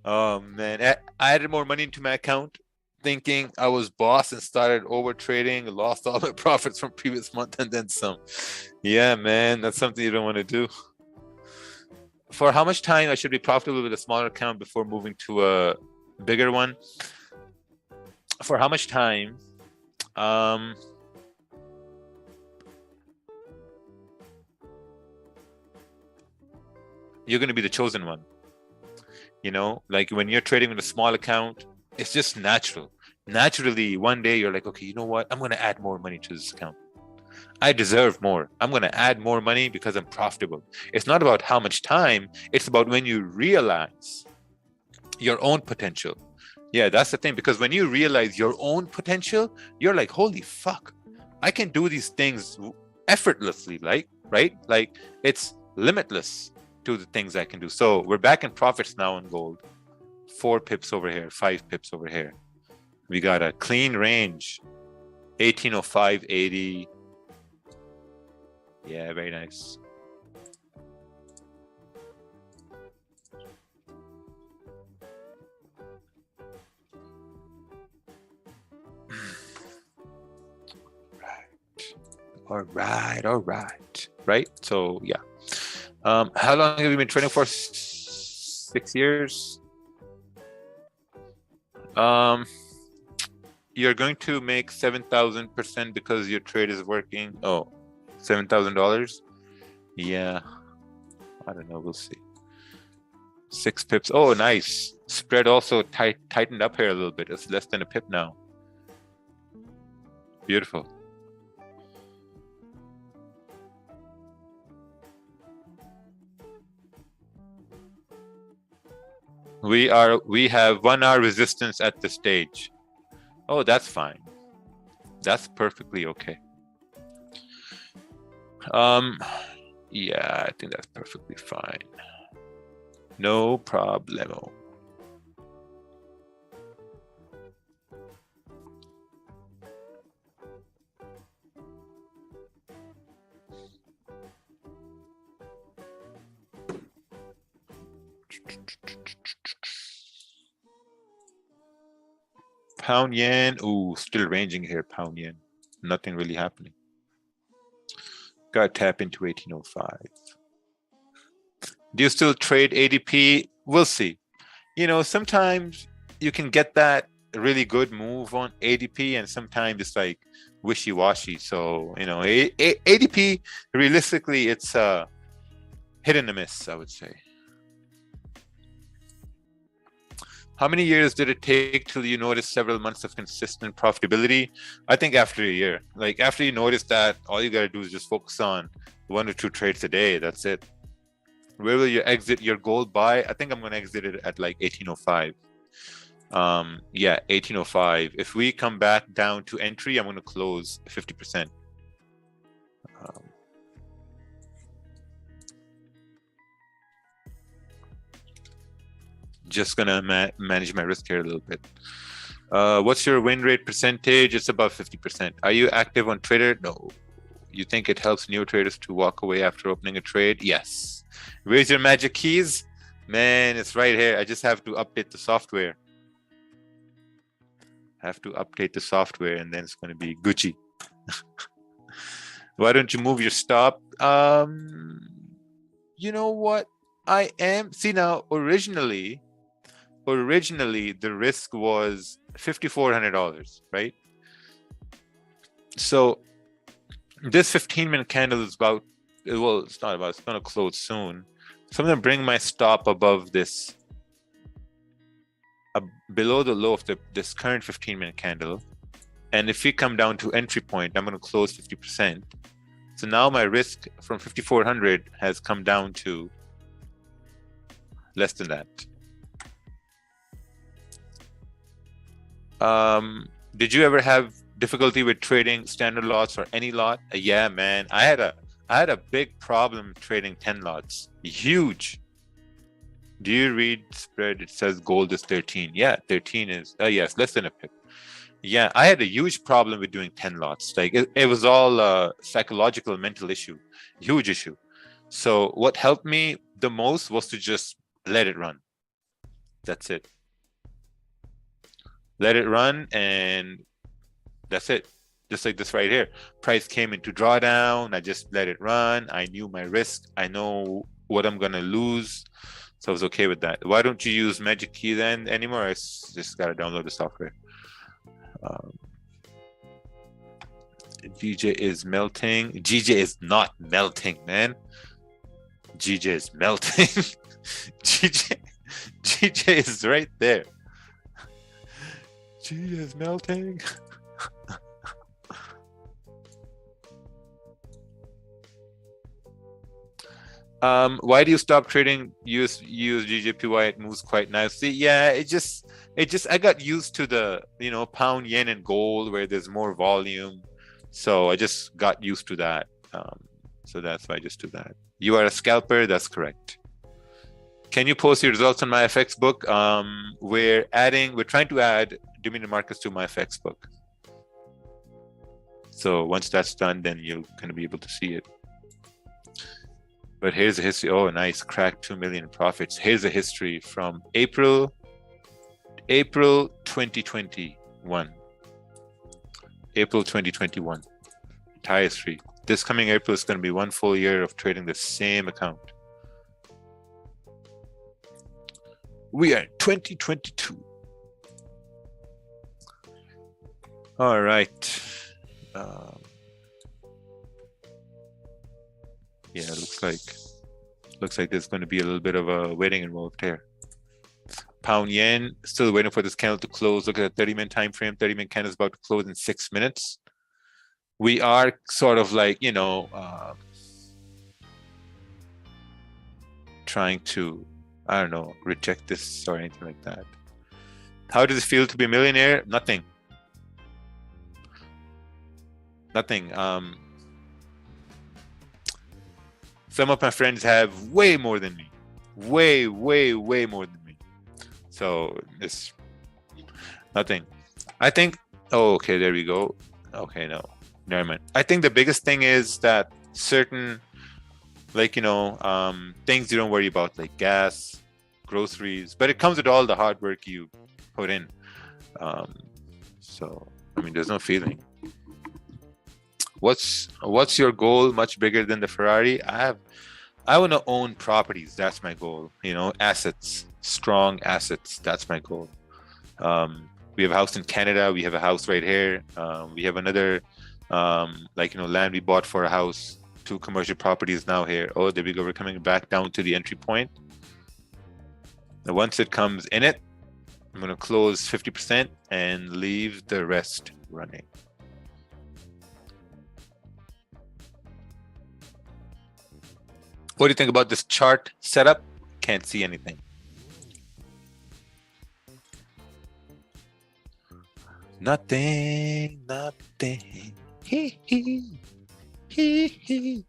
Oh man, I added more money into my account thinking I was boss and started over trading, lost all my profits from previous month and then some. Yeah, man, that's something you don't want to do. For how much time I should be profitable with a smaller account before moving to a bigger one? For how much time? You're going to be the chosen one. You know, like when you're trading with a small account, it's just natural. Naturally, one day you're like, okay, you know what? I'm going to add more money to this account. I deserve more. I'm going to add more money because I'm profitable. It's not about how much time. It's about when you realize your own potential. Yeah, that's the thing. Because when you realize your own potential, you're like, holy fuck, I can do these things effortlessly, like, right? Like it's limitless to the things I can do. So we're back in profits now on gold. 4 pips over here, 5 pips over here. We got a clean range, 1805.80. Yeah, very nice. All right. Right. So yeah. How long have you been trading for? 6 years. You're going to make 7,000% because your trade is working. Oh, $7,000. Yeah, I don't know. We'll see. 6 pips. Oh, nice. Spread also tightened up here a little bit. It's less than a pip now. Beautiful. We have 1 hour resistance at this stage. Oh, that's fine. That's perfectly okay. Yeah, I think that's perfectly fine. No problemo. Pound yen. Ooh, still ranging here, pound yen. Nothing really happening. Got to tap into 1805. Do you still trade ADP? We'll see. You know, sometimes you can get that really good move on ADP, and sometimes it's like wishy-washy. So, you know, ADP, realistically, it's hit and a miss, I would say. How many years did it take till you noticed several months of consistent profitability? I think after a year. Like after you notice that, all you got to do is just focus on 1 or 2 trades a day. That's it. Where will you exit your gold buy? I think I'm going to exit it at like 1805. Yeah, 1805. If we come back down to entry, I'm going to close 50%. Just gonna manage my risk here a little bit. What's your win rate percentage? It's about 50%. Are you active on Trader? No. You think it helps new traders to walk away after opening a trade? Yes. Where's your magic keys? Man, it's right here. I just have to update the software. Have to update the software and then it's going to be Gucci. Why don't you move your stop? You know what? I am. See now, originally the risk was $5,400, right? So this 15-minute candle is about, well, it's not about, it's going to close soon. So I'm going to bring my stop above this, below the low of this current 15-minute candle. And if we come down to entry point, I'm going to close 50%. So now my risk from 5,400 has come down to less than that. Did you ever have difficulty with trading standard lots or any lot? Yeah, man. I had a big problem trading 10 lots. Huge. Do you read spread? It says gold is 13. Yeah, 13 is, yes, less than a pip. Yeah, I had a huge problem with doing 10 lots. Like it was all a psychological, mental issue, huge issue. So what helped me the most was to just let it run. That's it. Let it run, and that's it. Just like this right here. Price came into drawdown. I just let it run. I knew my risk. I know what I'm gonna lose. So I was okay with that. Why don't you use Magic Key then anymore? I just gotta download the software. GJ is melting. GJ is not melting, man. GJ is melting. GJ is right there. GJ is melting. Why do you stop trading USGJPY? It moves quite nicely. Yeah, it just I got used to the pound, yen, and gold where there's more volume, so I just got used to that. So that's why I just do that. You are a scalper. That's correct. Can you post your results on my FX book? We're trying to add Dominion markets to my FX book. So once that's done, then you're going to be able to see it. But here's the history. Oh, nice. Cracked 2 million profits. Here's the history from April 2021. April 2021. Entire history. This coming April is going to be 1 full year of trading the same account. We are in 2022. All right. Yeah, looks like there's going to be a little bit of a waiting involved here. Pound yen, still waiting for this candle to close. Look at the 30-minute time frame. 30-minute candle is about to close in 6 minutes. We are sort of like, trying to, I don't know, reject this or anything like that. How does it feel to be a millionaire? Nothing. Some of my friends have way more than me. Way more than me. So it's nothing. I think, oh, okay, there we go. Okay, no, never mind. I think the biggest thing is that certain, things you don't worry about, like gas, groceries, but it comes with all the hard work you put in. So, I mean, there's no feeling. What's your goal? Much bigger than the Ferrari? I want to own properties. That's my goal. Assets, strong assets. That's my goal. We have a house in Canada. We have a house right here. We have another, land we bought for a house. 2 commercial properties now here. Oh, there we go. We're coming back down to the entry point. Now, once it comes in it, I'm going to close 50% and leave the rest running. What do you think about this chart setup? Can't see anything. Nothing. Hee hee. Hee hee.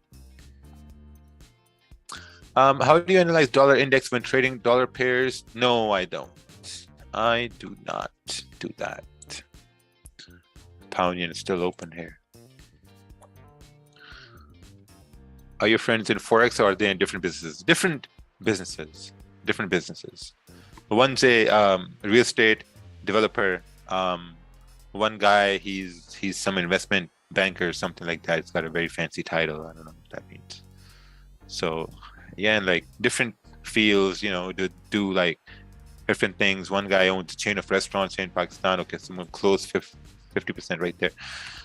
How do you analyze dollar index when trading dollar pairs? No, I don't. I do not do that. Pound yen is still open here. Are your friends in Forex or are they in different businesses? Different businesses. One's a real estate developer. One guy, he's some investment banker or something like that. It's got a very fancy title. I don't know what that means. So yeah, and like different fields, do like different things. One guy owns a chain of restaurants in Pakistan. Okay, someone close 50% right there.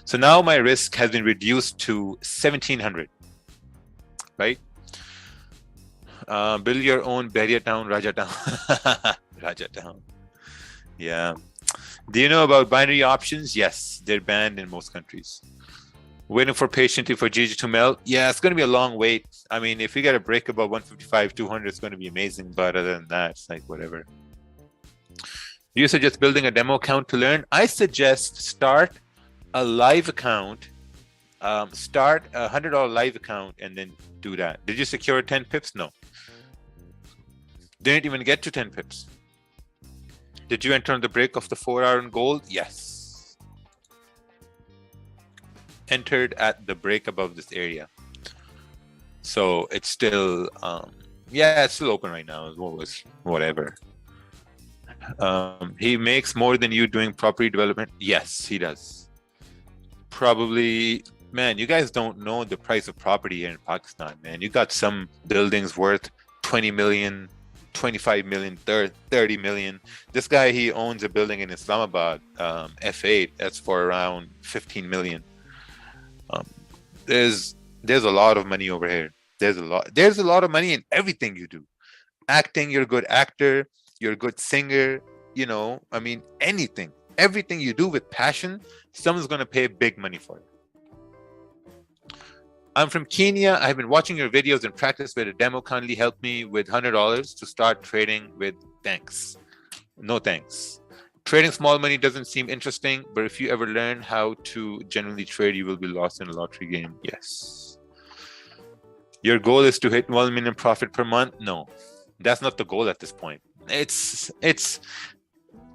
So now my risk has been reduced to 1,700. Right? Build your own Bahria town, Raja town. Raja town. Yeah. Do you know about binary options? Yes, they're banned in most countries. Waiting for patiently for GG to melt. Yeah, it's going to be a long wait. I mean, if we get a break above 155, 200, it's going to be amazing. But other than that, it's like whatever. Do you suggest building a demo account to learn? I suggest start a live account. Start a $100 live account and then do that. Did you secure 10 pips? No. Didn't even get to 10 pips. Did you enter on the break of the 4-hour on gold? Yes. Entered at the break above this area. So it's still, yeah, it's still open right now. Whatever. He makes more than you doing property development. Yes, he does. Probably, man, you guys don't know the price of property here in Pakistan, man. You got some buildings worth 20 million, 25 million, 30 million. This guy, he owns a building in Islamabad, F8, that's for around 15 million. There's a lot of money over here. There's a lot of money in everything you do. Acting, you're a good actor, you're a good singer, you know, I mean, anything. Everything you do with passion, someone's going to pay big money for it. I'm from Kenya. I've been watching your videos and practice with a demo. Kindly help me with $100 to start trading with. Thanks. No thanks. Trading small money doesn't seem interesting, but if you ever learn how to genuinely trade, you will be lost in a lottery game. Yes. Your goal is to hit 1 million profit per month? No, that's not the goal at this point.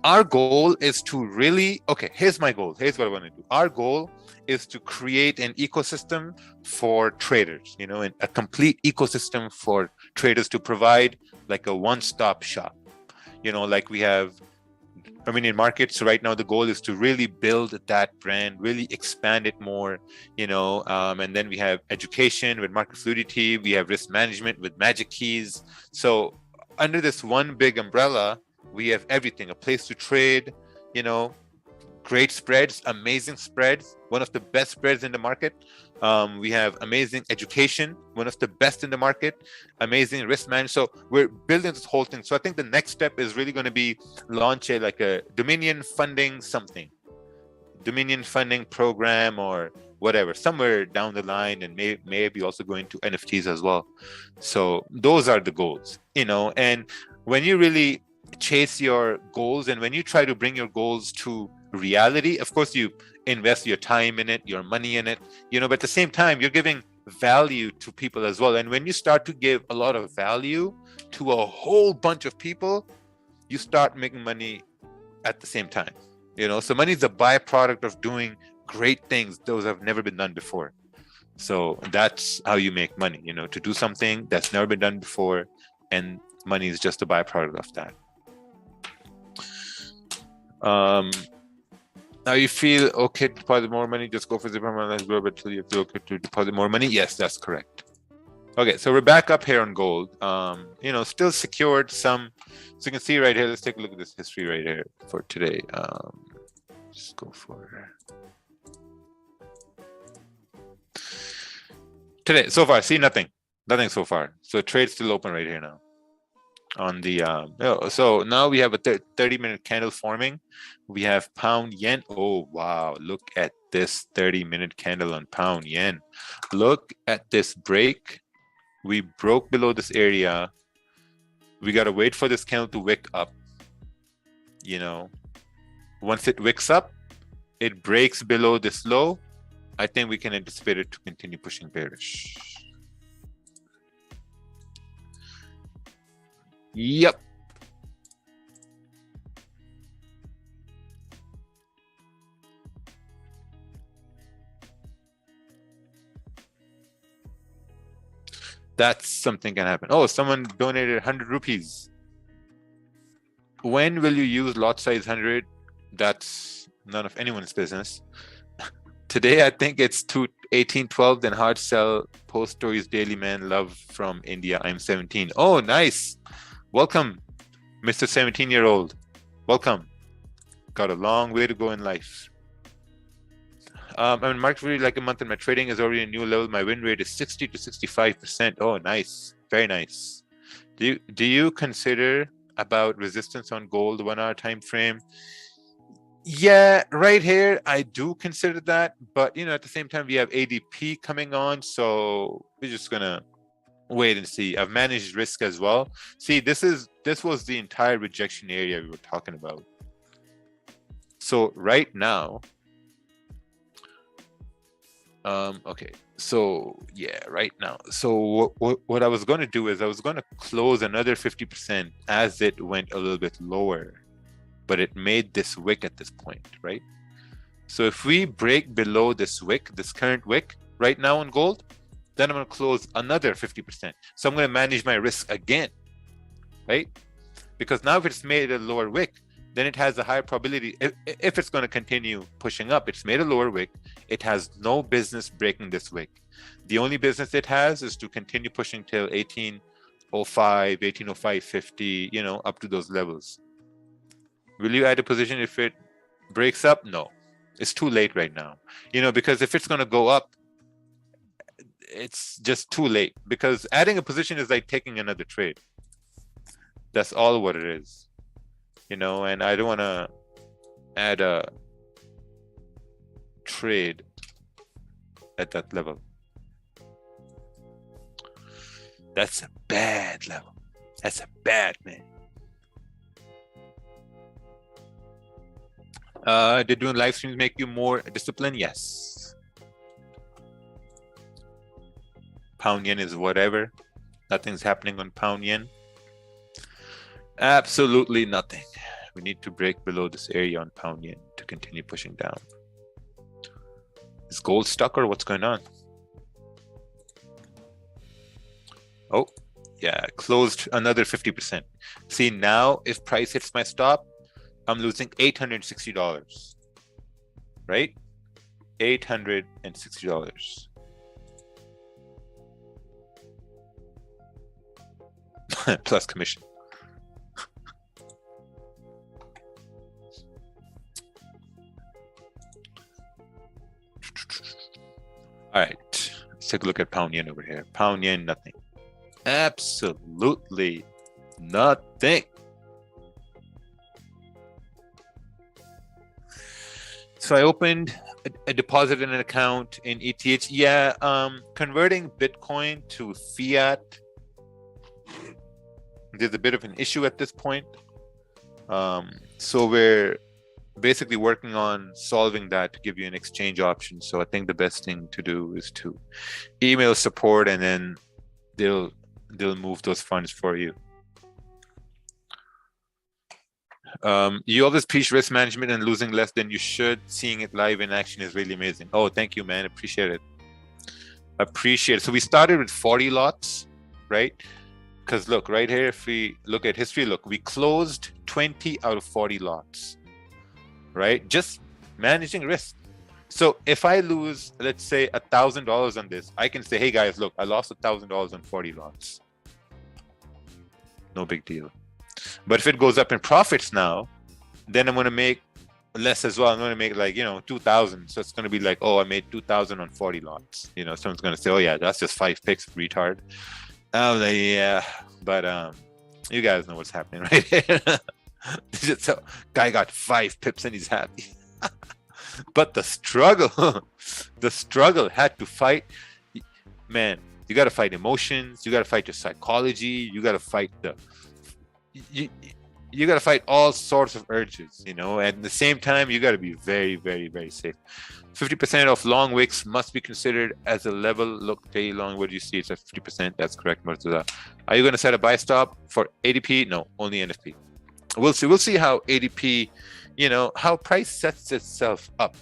Our goal is to really, okay, here's my goal. Here's what I want to do. Our goal is to create an ecosystem for traders, you know, a complete ecosystem for traders to provide like a one-stop shop, you know, like we have Armenian markets. So right now the goal is to really build that brand, really expand it more, you know, and then we have education with market fluidity. We have risk management with magic keys. So under this one big umbrella, we have everything, a place to trade, you know, great spreads, amazing spreads, one of the best spreads in the market. We have amazing education, one of the best in the market, amazing risk management. So we're building this whole thing. So I think the next step is really going to be launch a Dominion funding something, Dominion funding program or whatever, somewhere down the line, and maybe also going to NFTs as well. So those are the goals, you know, and when you really chase your goals and when you try to bring your goals to reality, of course you invest your time in it, your money in it, you know, but at the same time you're giving value to people as well. And when you start to give a lot of value to a whole bunch of people, you start making money at the same time, you know. So money is a byproduct of doing great things those have never been done before. So that's how you make money, you know, to do something that's never been done before, and money is just a byproduct of that. Now you feel okay to deposit more money, just go for the permanent grow until you feel okay to deposit more money. Yes, that's correct. Okay, so we're back up here on gold. You know, still secured some. So you can see right here, let's take a look at this history right here for today. Just go for today. So far, see nothing so far. So trade's still open right here now. On the so now we have a 30-minute candle forming. We have pound yen. Oh wow, look at this 30-minute candle on pound yen. Look at this break. We broke below this area. We got to wait for this candle to wick up, you know. Once it wicks up, it breaks below this low. I think we can anticipate it to continue pushing bearish. Yep. That's something can happen. Oh, someone donated 100 rupees. When will you use lot size 100? That's none of anyone's business. Today, I think it's 1812, then hard sell, post stories daily, man, love from India. I'm 17. Oh, nice. Welcome, Mr. 17-year-old. Welcome. Got a long way to go in life. I'm in market for like a month and my trading is already a new level. My win rate is 60 to 65%. Oh, nice. Very nice. Do you consider about resistance on gold 1 hour time frame? Yeah, right here, I do consider that. But, you know, at the same time, we have ADP coming on. So we're just going to wait and see. I've managed risk as well. See, this was the entire rejection area we were talking about. So right now, Okay, so yeah, right now. So what I was going to do is I was going to close another 50% as it went a little bit lower, but it made this wick at this point, right? So if we break below this wick, this current wick right now in gold, then I'm going to close another 50%. So I'm going to manage my risk again, right? Because now if it's made a lower wick, then it has a higher probability. If it's going to continue pushing up, it's made a lower wick. It has no business breaking this wick. The only business it has is to continue pushing till 1805, 1805.50, you know, up to those levels. Will you add a position if it breaks up? No, it's too late right now. You know, because if it's going to go up, it's just too late, because adding a position is like taking another trade. That's all what it is, you know, and I don't want to add a trade at that level. That's a bad level. That's a bad, man. Did doing live streams make you more disciplined? Yes. Pound yen is whatever. Nothing's happening on pound yen. Absolutely nothing. We need to break below this area on pound yen to continue pushing down. Is gold stuck or what's going on? Oh, yeah, closed another 50%. See, now if price hits my stop, I'm losing $860, right? $860. Plus commission. All right, let's take a look at pound yen over here. Pound yen, nothing. Absolutely nothing. So I opened a deposit in an account in ETH. Yeah, converting Bitcoin to fiat, there's a bit of an issue at this point. So we're basically working on solving that to give you an exchange option. So I think the best thing to do is to email support, and then they'll move those funds for you. You always preach risk management and losing less than you should. Seeing it live in action is really amazing. Oh, thank you, man. Appreciate it. Appreciate it. So we started with 40 lots, right? Because look, right here, if we look at history, look, we closed 20 out of 40 lots, right? Just managing risk. So if I lose, let's say $1,000 on this, I can say, hey guys, look, I lost $1,000 on 40 lots. No big deal. But if it goes up in profits now, then I'm going to make less as well. I'm going to make like, you know, 2,000. So it's going to be like, oh, I made 2,000 on 40 lots. You know, someone's going to say, oh yeah, that's just 5 picks, retard. I'm like, yeah, but you guys know what's happening right here. So guy got 5 pips and he's happy. But the struggle had to fight. Man, you got to fight emotions. You got to fight your psychology. You got to fight you got to fight all sorts of urges, you know, and at the same time, you got to be very, very, very safe. 50% of long wicks must be considered as a level. Look, daily long, what do you see? It's at 50%. That's correct, Murtaza. Are you going to set a buy stop for ADP? No, only NFP. We'll see. We'll see how ADP, you know, how price sets itself up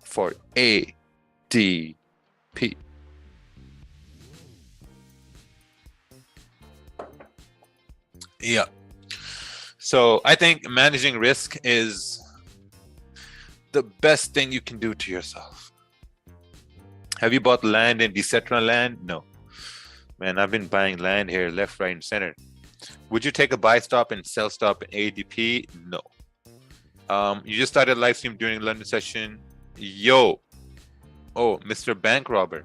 for ADP. Yeah. So I think managing risk is the best thing you can do to yourself. Have you bought land in Decentraland? No. Man, I've been buying land here left, right, and center. Would you take a buy stop and sell stop in ADP? No. You just started a live stream during London session. Yo. Oh, Mr. Bank Robber.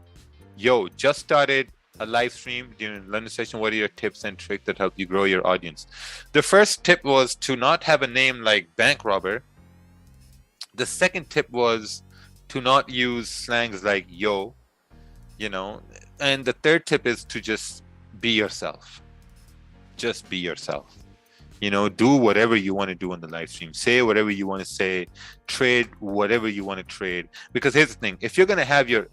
Yo, just started a live stream during London session. What are your tips and tricks that help you grow your audience? The first tip was to not have a name like Bank Robber. The second tip was to not use slangs like yo, you know. And the third tip is to just be yourself. Just be yourself. You know, do whatever you want to do on the live stream, say whatever you want to say, trade whatever you want to trade. Because here's the thing, if you're going to have your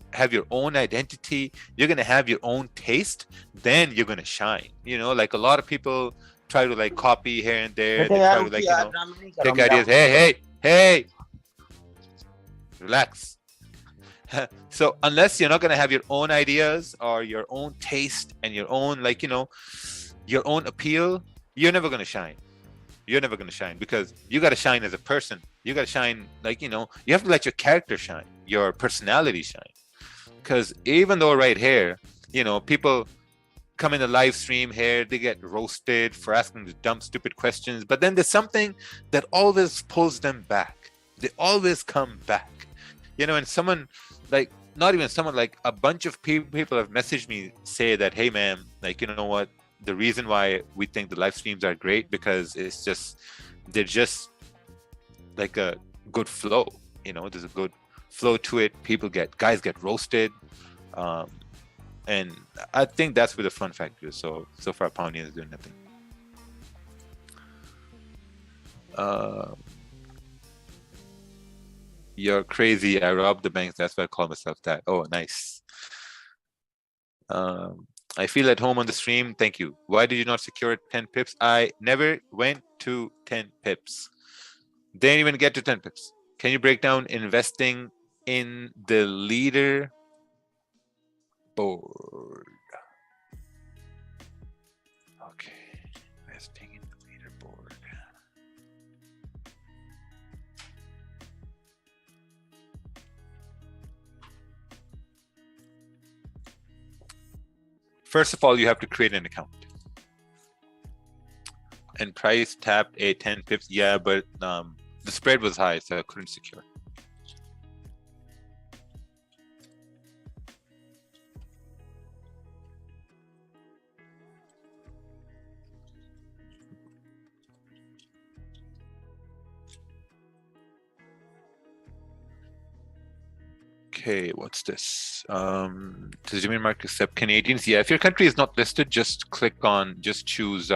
own identity, you're going to have your own taste, then you're going to shine. You know, like a lot of people try to like copy here and there, they try to like, you know, take ideas. Hey, relax. So unless you're not going to have your own ideas or your own taste and your own, like, you know, your own appeal, you're never going to shine. You're never going to shine, because you got to shine as a person. You got to shine, like, you know, you have to let your character shine, your personality shine. Because even though right here, you know, people come in the live stream here, they get roasted for asking the dumb, stupid questions. But then there's something that always pulls them back. They always come back. You know, and someone, like, not even someone, like a bunch of people have messaged me, say that, hey, man, like, you know what? The reason why we think the live streams are great, because it's just, they're just like a good flow. You know, there's a good flow to it. Guys get roasted. And I think that's where the fun factor is. So far, Pounding is doing nothing. You're crazy. I robbed the banks. That's why I call myself that. Oh, nice. I feel at home on the stream. Thank you. Why did you not secure 10 pips? I never went to 10 pips. Didn't even get to 10 pips. Can you break down investing in the leaderboard? Okay. Investing in the leaderboard. First of all, you have to create an account. And price tapped a 10 pips. Yeah, but the spread was high, so I couldn't secure. Okay, what's this? Does Jimmy Mark accept Canadians? Yeah, if your country is not listed, just choose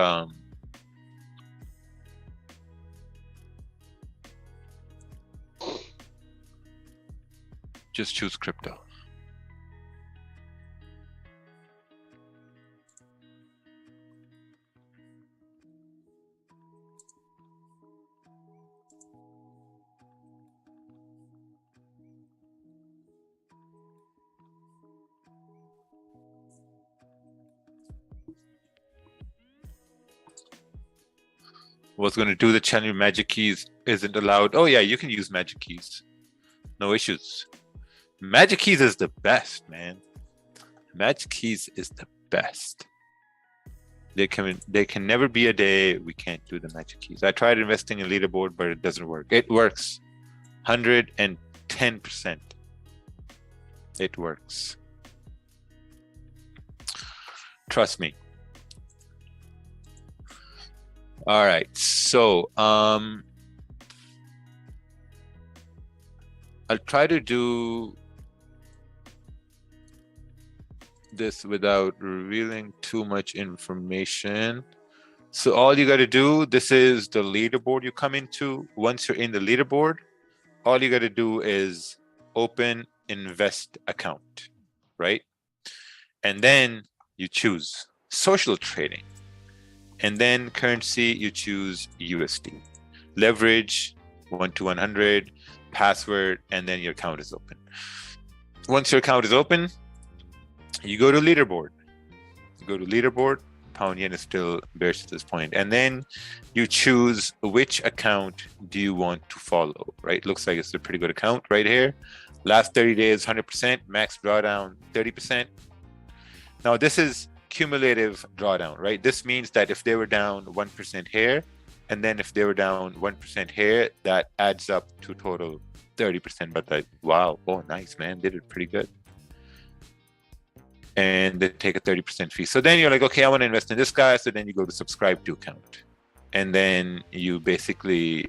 just choose crypto. Was going to do the channel magic keys isn't allowed. Oh yeah, you can use magic keys. No issues. Magic keys is the best, man. Magic keys is the best. There can never be a day we can't do the magic keys. I tried investing in Leaderboard, but it doesn't work. It works 110%. It works. Trust me. All right, so I'll try to do this without revealing too much information. So all you got to do, this is the leaderboard you come into. Once you're in the leaderboard, all you got to do is open invest account, right? And then you choose social trading. And then currency, you choose USD. Leverage 1 to 100, password, and then your account is open. Once your account is open, you go to leaderboard. You go to leaderboard. Pound yen is still bearish at this point. And then you choose which account do you want to follow, right? Looks like it's a pretty good account right here. Last 30 days, 100%, max drawdown 30%. Now this is cumulative drawdown, right? This means that if they were down 1% here, and then if they were down 1% here, that adds up to total 30%. But like, wow, oh nice, man, they did pretty good. And they take a 30% fee. So then you're like, okay, I want to invest in this guy. So then you go to subscribe to account, and then you basically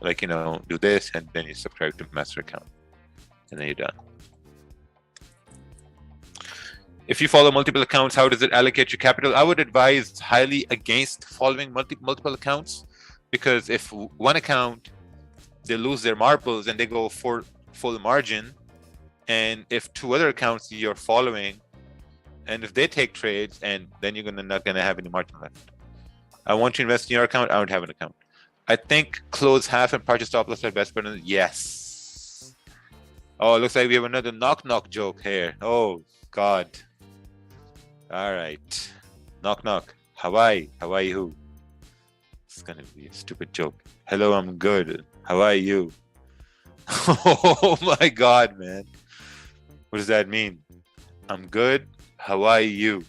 like, you know, do this, and then you subscribe to master account, and then you're done. If you follow multiple accounts, how does it allocate your capital? I would advise highly against following multiple accounts, because if one account, they lose their marbles and they go for full margin, and if two other accounts you're following, and if they take trades, and then you're not gonna have any margin left. I want to invest in your account. I don't have an account. I think close half and purchase stop loss are best button. Yes. Oh, it looks like we have another knock joke here. Oh God. All right. Knock. Hawaii who? It's gonna be a stupid joke. Hello, I'm good. How are you? Oh my God, man. What does that mean? I'm good. How are you?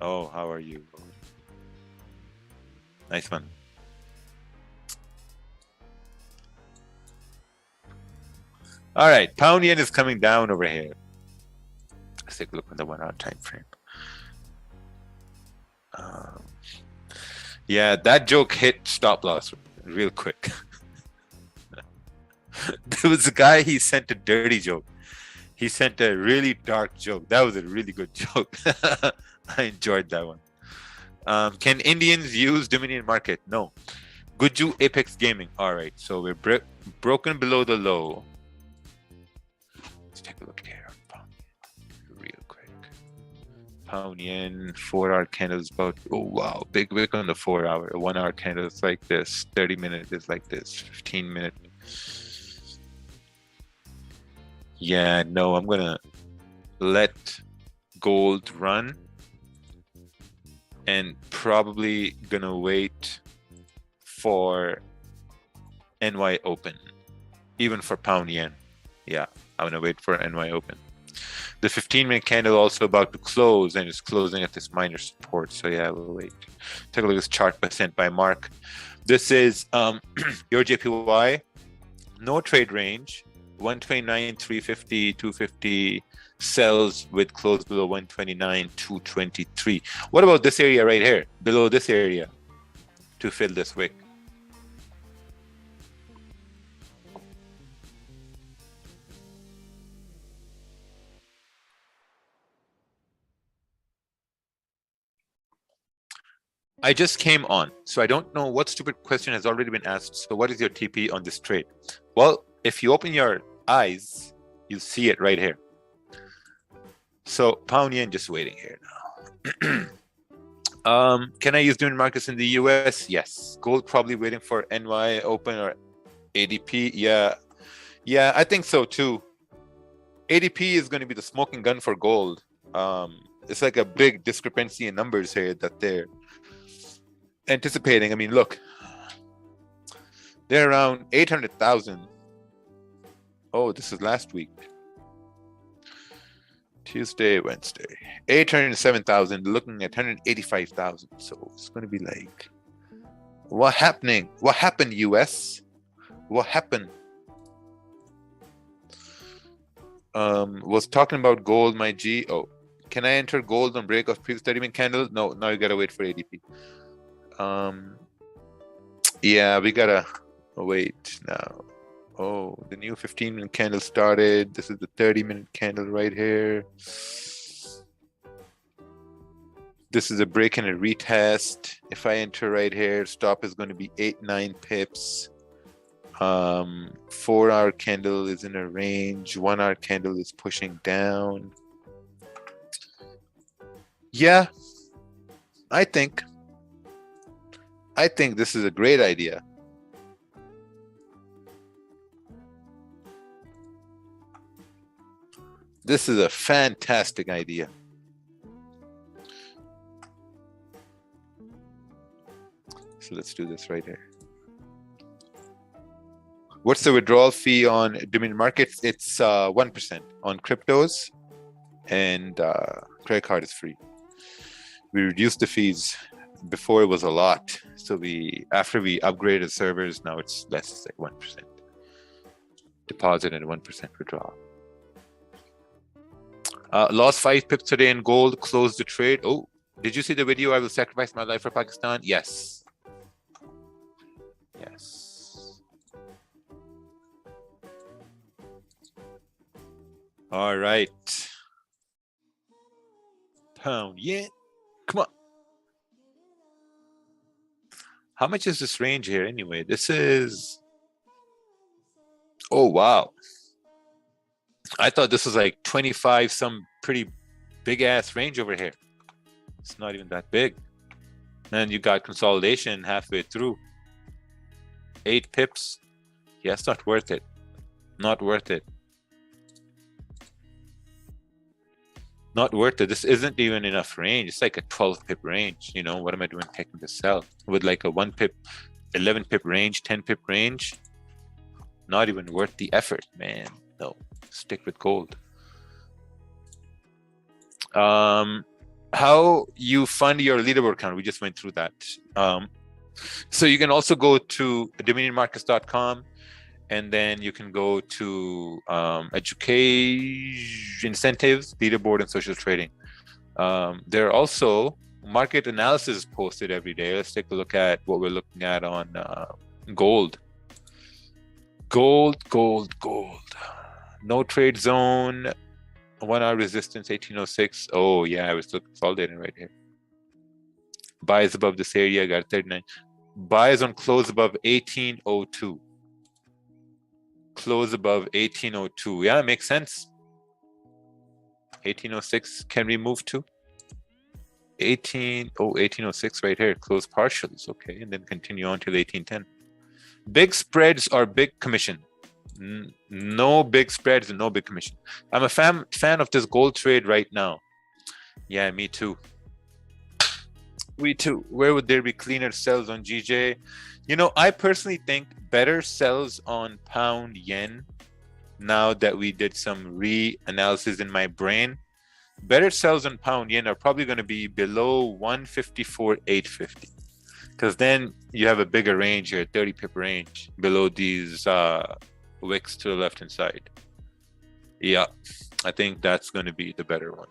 Oh, how are you? Nice one. All right, pound yen is coming down over here. Let's take a look on the 1 hour time frame. Yeah, that joke hit stop loss real quick. There was a guy, he sent a dirty joke. He sent a really dark joke. That was a really good joke. I enjoyed that one. Can Indians use Dominion market? No. Guju Apex Gaming. All right, so we're broken below the low. Let's take a look here. Real quick. Pound yen, 4 hour candle is about, oh wow, big wick on the 4 hour. 1 hour candle is like this. 30 minute is like this. 15 minute. Yeah, no, I'm gonna let gold run and probably gonna wait for NY open, even for pound yen. Yeah, I'm gonna wait for NY open. The 15-minute candle also about to close, and it's closing at this minor support. So yeah, we'll wait. Take a look at this chart sent by Mark. This is your JPY, no trade range, 129, 350, 250, sells with close below 129, 223. What about this area right here, below this area, to fill this wick? I just came on, so I don't know what stupid question has already been asked. So what is your TP on this trade? Well, if you open your eyes, you see it right here. So pound yen just waiting here now. Can I use doing markets in the US? Yes. Gold probably waiting for NY open or ADP. Yeah, I think so too. ADP is going to be the smoking gun for gold. It's like a big discrepancy in numbers here that they're anticipating. I mean, look, they're around 800,000. Oh, this is last week. Tuesday, Wednesday, 807,000, looking at 185,000. So it's going to be like, what happening? What happened, US? What happened? Was talking about gold, my G. Oh, can I enter gold on break of previous 30-minute candle? No, now you gotta wait for ADP. Yeah, we gotta wait now. Oh, the new 15-minute candle started. This is the 30-minute candle right here. This is a break and a retest. If I enter right here, stop is going to be 8-9 pips. 4-hour candle is in a range. 1-hour candle is pushing down. Yeah, I think this is a great idea. This is a fantastic idea. So let's do this right here. What's the withdrawal fee on Dominion markets? It's 1% on cryptos, and credit card is free. We reduced the fees. Before it was a lot, so after we upgraded servers, now it's less. It's like 1% deposit and 1% withdrawal. Lost 5 pips today in gold. Closed the trade. Oh, did you see the video? I will sacrifice my life for Pakistan. Yes. All right. Pound yen. Come on. How much is this range here anyway? This is, oh wow. I thought this was like 25, some pretty big ass range over here. It's not even that big. And you got consolidation halfway through. 8 pips. Yeah, it's not worth it. Not worth it. Not worth it. This isn't even enough range. It's like a 12 pip range. You know, what am I doing taking this sell? With like a 1 pip, 11 pip range, 10 pip range. Not even worth the effort, man. No, stick with gold. How you fund your leaderboard account, we just went through that. So you can also go to dominionmarkets.com, and then you can go to education incentives, leaderboard, and social trading. There are also market analysis posted every day. Let's take a look at what we're looking at on gold. Gold. No trade zone. 1 hour resistance 1806. Oh yeah, we're still consolidating right here. Buys above this area, got 39. Buys on close above 1802. Close above 1802. Yeah, makes sense. 1806. Can we move to 1806 right here? Close partials. Okay, and then continue on till 1810. Big spreads or big commission. No big spreads and no big commission. I'm a fan of this gold trade right now. Yeah, me too. We too. Where would there be cleaner sells on GJ? You know, I personally think better sells on pound yen. Now that we did some re-analysis in my brain, better sells on pound yen are probably going to be below 154.850, because then you have a bigger range here, 30 pip range below these wicks to the left hand side. Yeah, I think that's going to be the better one.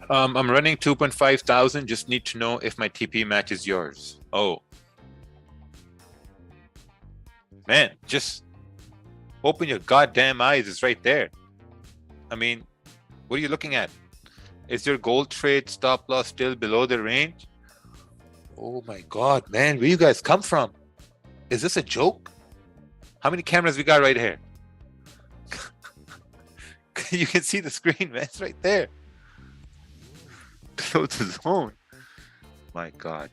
I'm running 2.5 thousand. Just need to know if my TP matches yours. Oh, man, just open your goddamn eyes. It's right there. I mean, what are you looking at? Is your gold trade stop loss still below the range? Oh my God, man, where you guys come from? Is this a joke? How many cameras we got right here? You can see the screen, man. It's right there. Close the zone. My God.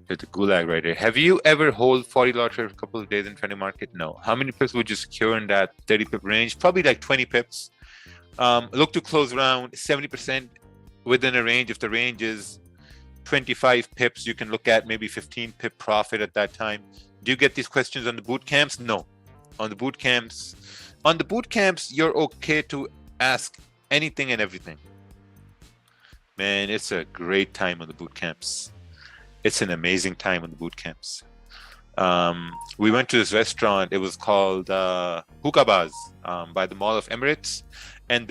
There's a gulag right here. Have you ever hold 40 lot for a couple of days in trending market? No. How many pips would you secure in that 30 pip range? Probably like 20 pips. Look to close around 70% within a range. If the range is 25 pips, you can look at maybe 15 pip profit at that time. Do you get these questions on the boot camps? No. On the boot camps, you're okay to ask anything and everything. Man, it's a great time on the boot camps. It's an amazing time on the boot camps. We went to this restaurant. It was called Hookah Baz by the Mall of Emirates. And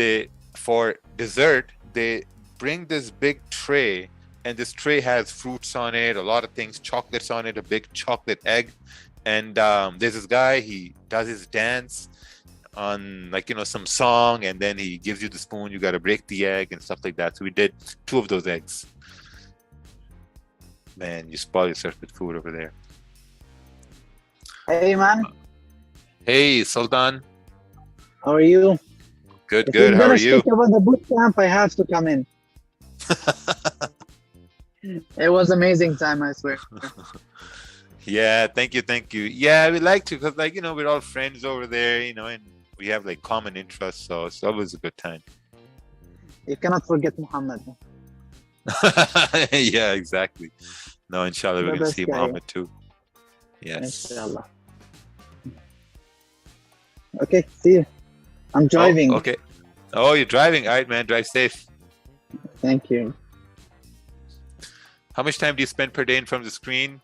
for dessert, they bring this big tray. And this tray has fruits on it, a lot of things, chocolates on it, a big chocolate egg. And there's this guy, he does his dance on, like, you know, some song, and then he gives you the spoon. You got to break the egg and stuff like that. So we did 2 of those eggs. Man, you spoil yourself with food over there. Hey man, Hey, Sultan. how are you? Good, If good. you're How are gonna you? speak about the boot camp, I have to come in. It was amazing time, I swear. Yeah, thank you, thank you. Yeah, we like to because, like, we're all friends over there, and we have like common interests, so it's always a good time. You cannot forget Muhammad, Yeah, exactly. No, inshallah, we're the gonna see best guy, Muhammad too. Yes. inshallah. Okay, see you. I'm Oh, driving. okay. Oh, you're driving. All right, man. Drive safe. Thank you. How much time do you spend per day in front of the screen?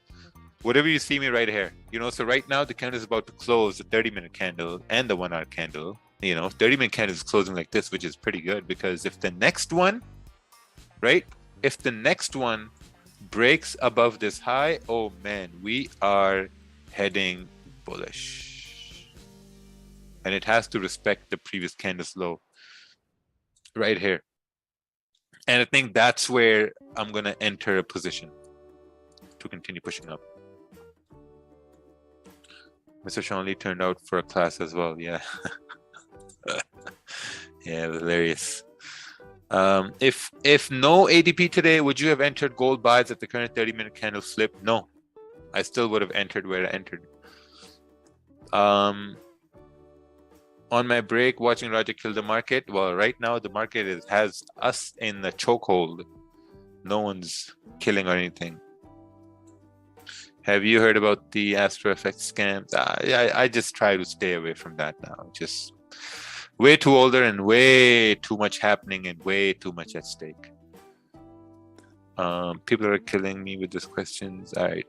Whatever you see me right here. So right now the candle is about to close, the 30-minute candle and the 1-hour candle. 30-minute candle is closing like this, which is pretty good because if the next one, right? If the next one breaks above this high, oh man, we are heading bullish. And it has to respect the previous candle's low right here. And I think that's where I'm going to enter a position to continue pushing up. Mr. Shanley turned out for a class as well. Yeah. Yeah, hilarious. If no ADP today, would you have entered gold buys at the current 30-minute candle flip? No, I still would have entered where I entered. On my break, watching Raja kill the market. Well, right now the market has us in the chokehold. No one's killing or anything. Have you heard about the Astro FX scams? I just try to stay away from that now. Just way too older and way too much happening and way too much at stake. People are killing me with these questions. All right.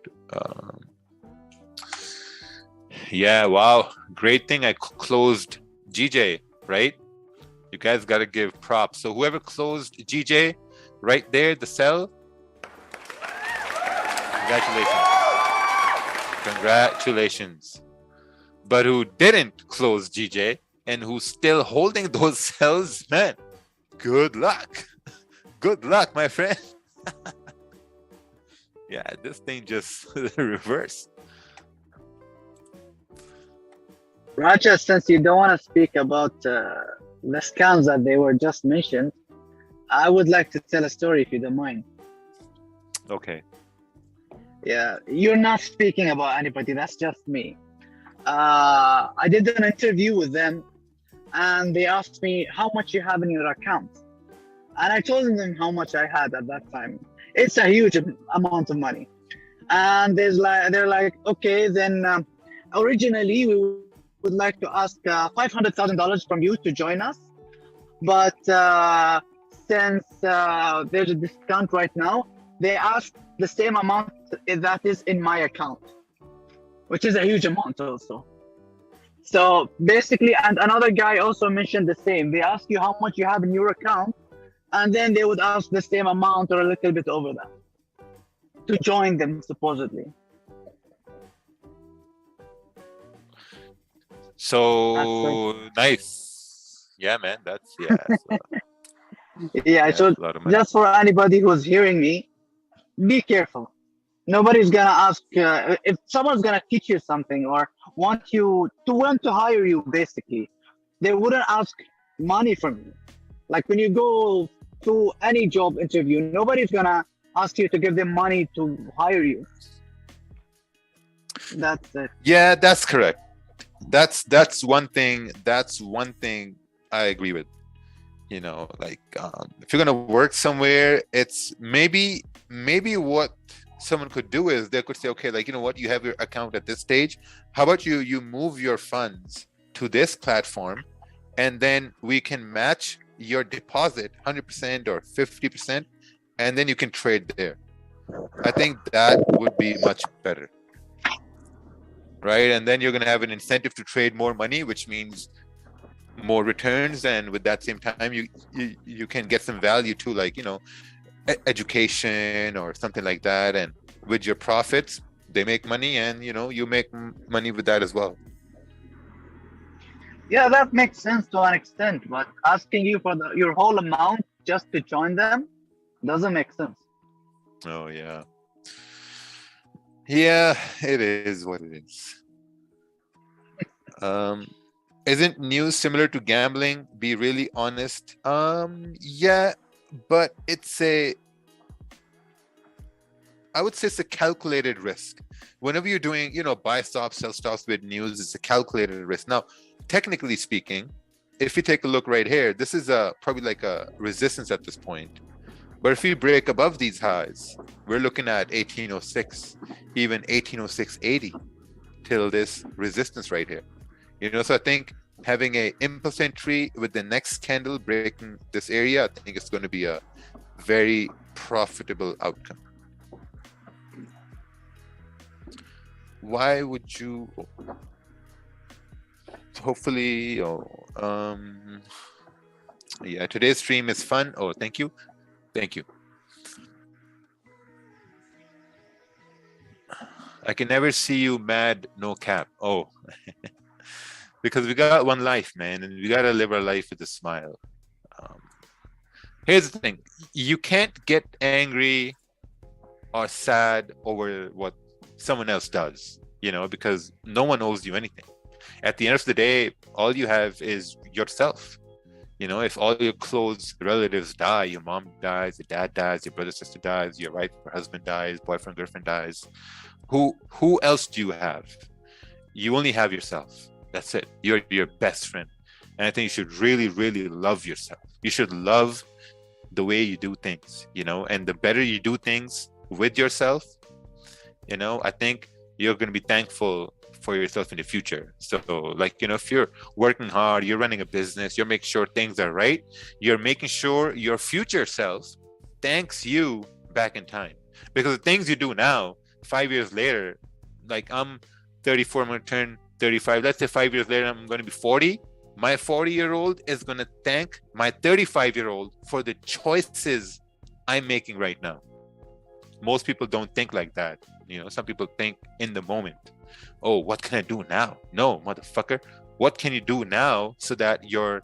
Yeah, wow. Great thing I closed GJ, right? You guys got to give props. So whoever closed GJ right there, the sell, congratulations. Congratulations. But who didn't close GJ and who's still holding those sells, man, good luck. Good luck, my friend. Yeah, this thing just reversed. Raja, since you don't want to speak about the scams that they were just mentioned, I would like to tell a story if you don't mind. Okay. Yeah, you're not speaking about anybody, that's just me. I did an interview with them and they asked me how much you have in your account. And I told them how much I had at that time. It's a huge amount of money. And they're like, okay, then originally we would like to ask $500,000 from you to join us. But since there's a discount right now, they asked the same amount that is in my account, which is a huge amount also. So basically, and another guy also mentioned the same. They ask you how much you have in your account, and then they would ask the same amount or a little bit over that to join them, supposedly. So nice. Yeah, man. That's yeah. So just for anybody who's hearing me, be careful. Nobody's gonna ask if someone's gonna teach you something or want to hire you. Basically, they wouldn't ask money from you. Like when you go to any job interview, nobody's gonna ask you to give them money to hire you. That's it. Yeah, that's correct. That's one thing. That's one thing I agree with. Like if you're gonna work somewhere, it's maybe what someone could do is they could say, okay, like, you know what, you have your account at this stage. How about you move your funds to this platform, and then we can match your deposit 100% or 50%, and then you can trade there. I think that would be much better, right? And then you're going to have an incentive to trade more money, which means more returns, and with that same time you can get some value too, like education or something like that. And with your profits, they make money, and you make money with that as well. Yeah, that makes sense to an extent, but asking you for your whole amount just to join them doesn't make sense. Oh yeah, it is what it is. Isn't news similar to gambling? Be really honest. Yeah, but I would say it's a calculated risk. Whenever you're doing, buy stops, sell stops with news, it's a calculated risk. Now, technically speaking, if you take a look right here, this is probably like a resistance at this point. But if we break above these highs, we're looking at 1806, even 1806.80 till this resistance right here. So I think having a impulse entry with the next candle breaking this area, I think it's going to be a very profitable outcome. Why would you? Hopefully, yeah, today's stream is fun. Oh, thank you. Thank you. I can never see you mad, no cap. Oh, because we got one life, man, and we gotta live our life with a smile. Here's the thing: you can't get angry or sad over what someone else does, because no one owes you anything. At the end of the day, all you have is yourself. If all your close relatives die, your mom dies, your dad dies, your brother, sister dies, your wife or husband dies, boyfriend, girlfriend dies, who else do you have? You only have yourself. That's it. You're your best friend. And I think you should really, really love yourself. You should love the way you do things, and the better you do things with yourself, I think you're going to be thankful for yourself in the future. So if you're working hard, you're running a business, you're making sure things are right, you're making sure your future self thanks you back in time. Because the things you do now, 5 years later, like I'm 34, I'm going to turn 35. Let's say 5 years later, I'm going to be 40. My 40-year-old is going to thank my 35-year-old for the choices I'm making right now. Most people don't think like that. Some people think in the moment. Oh, what can I do now? No, motherfucker. What can you do now so that you're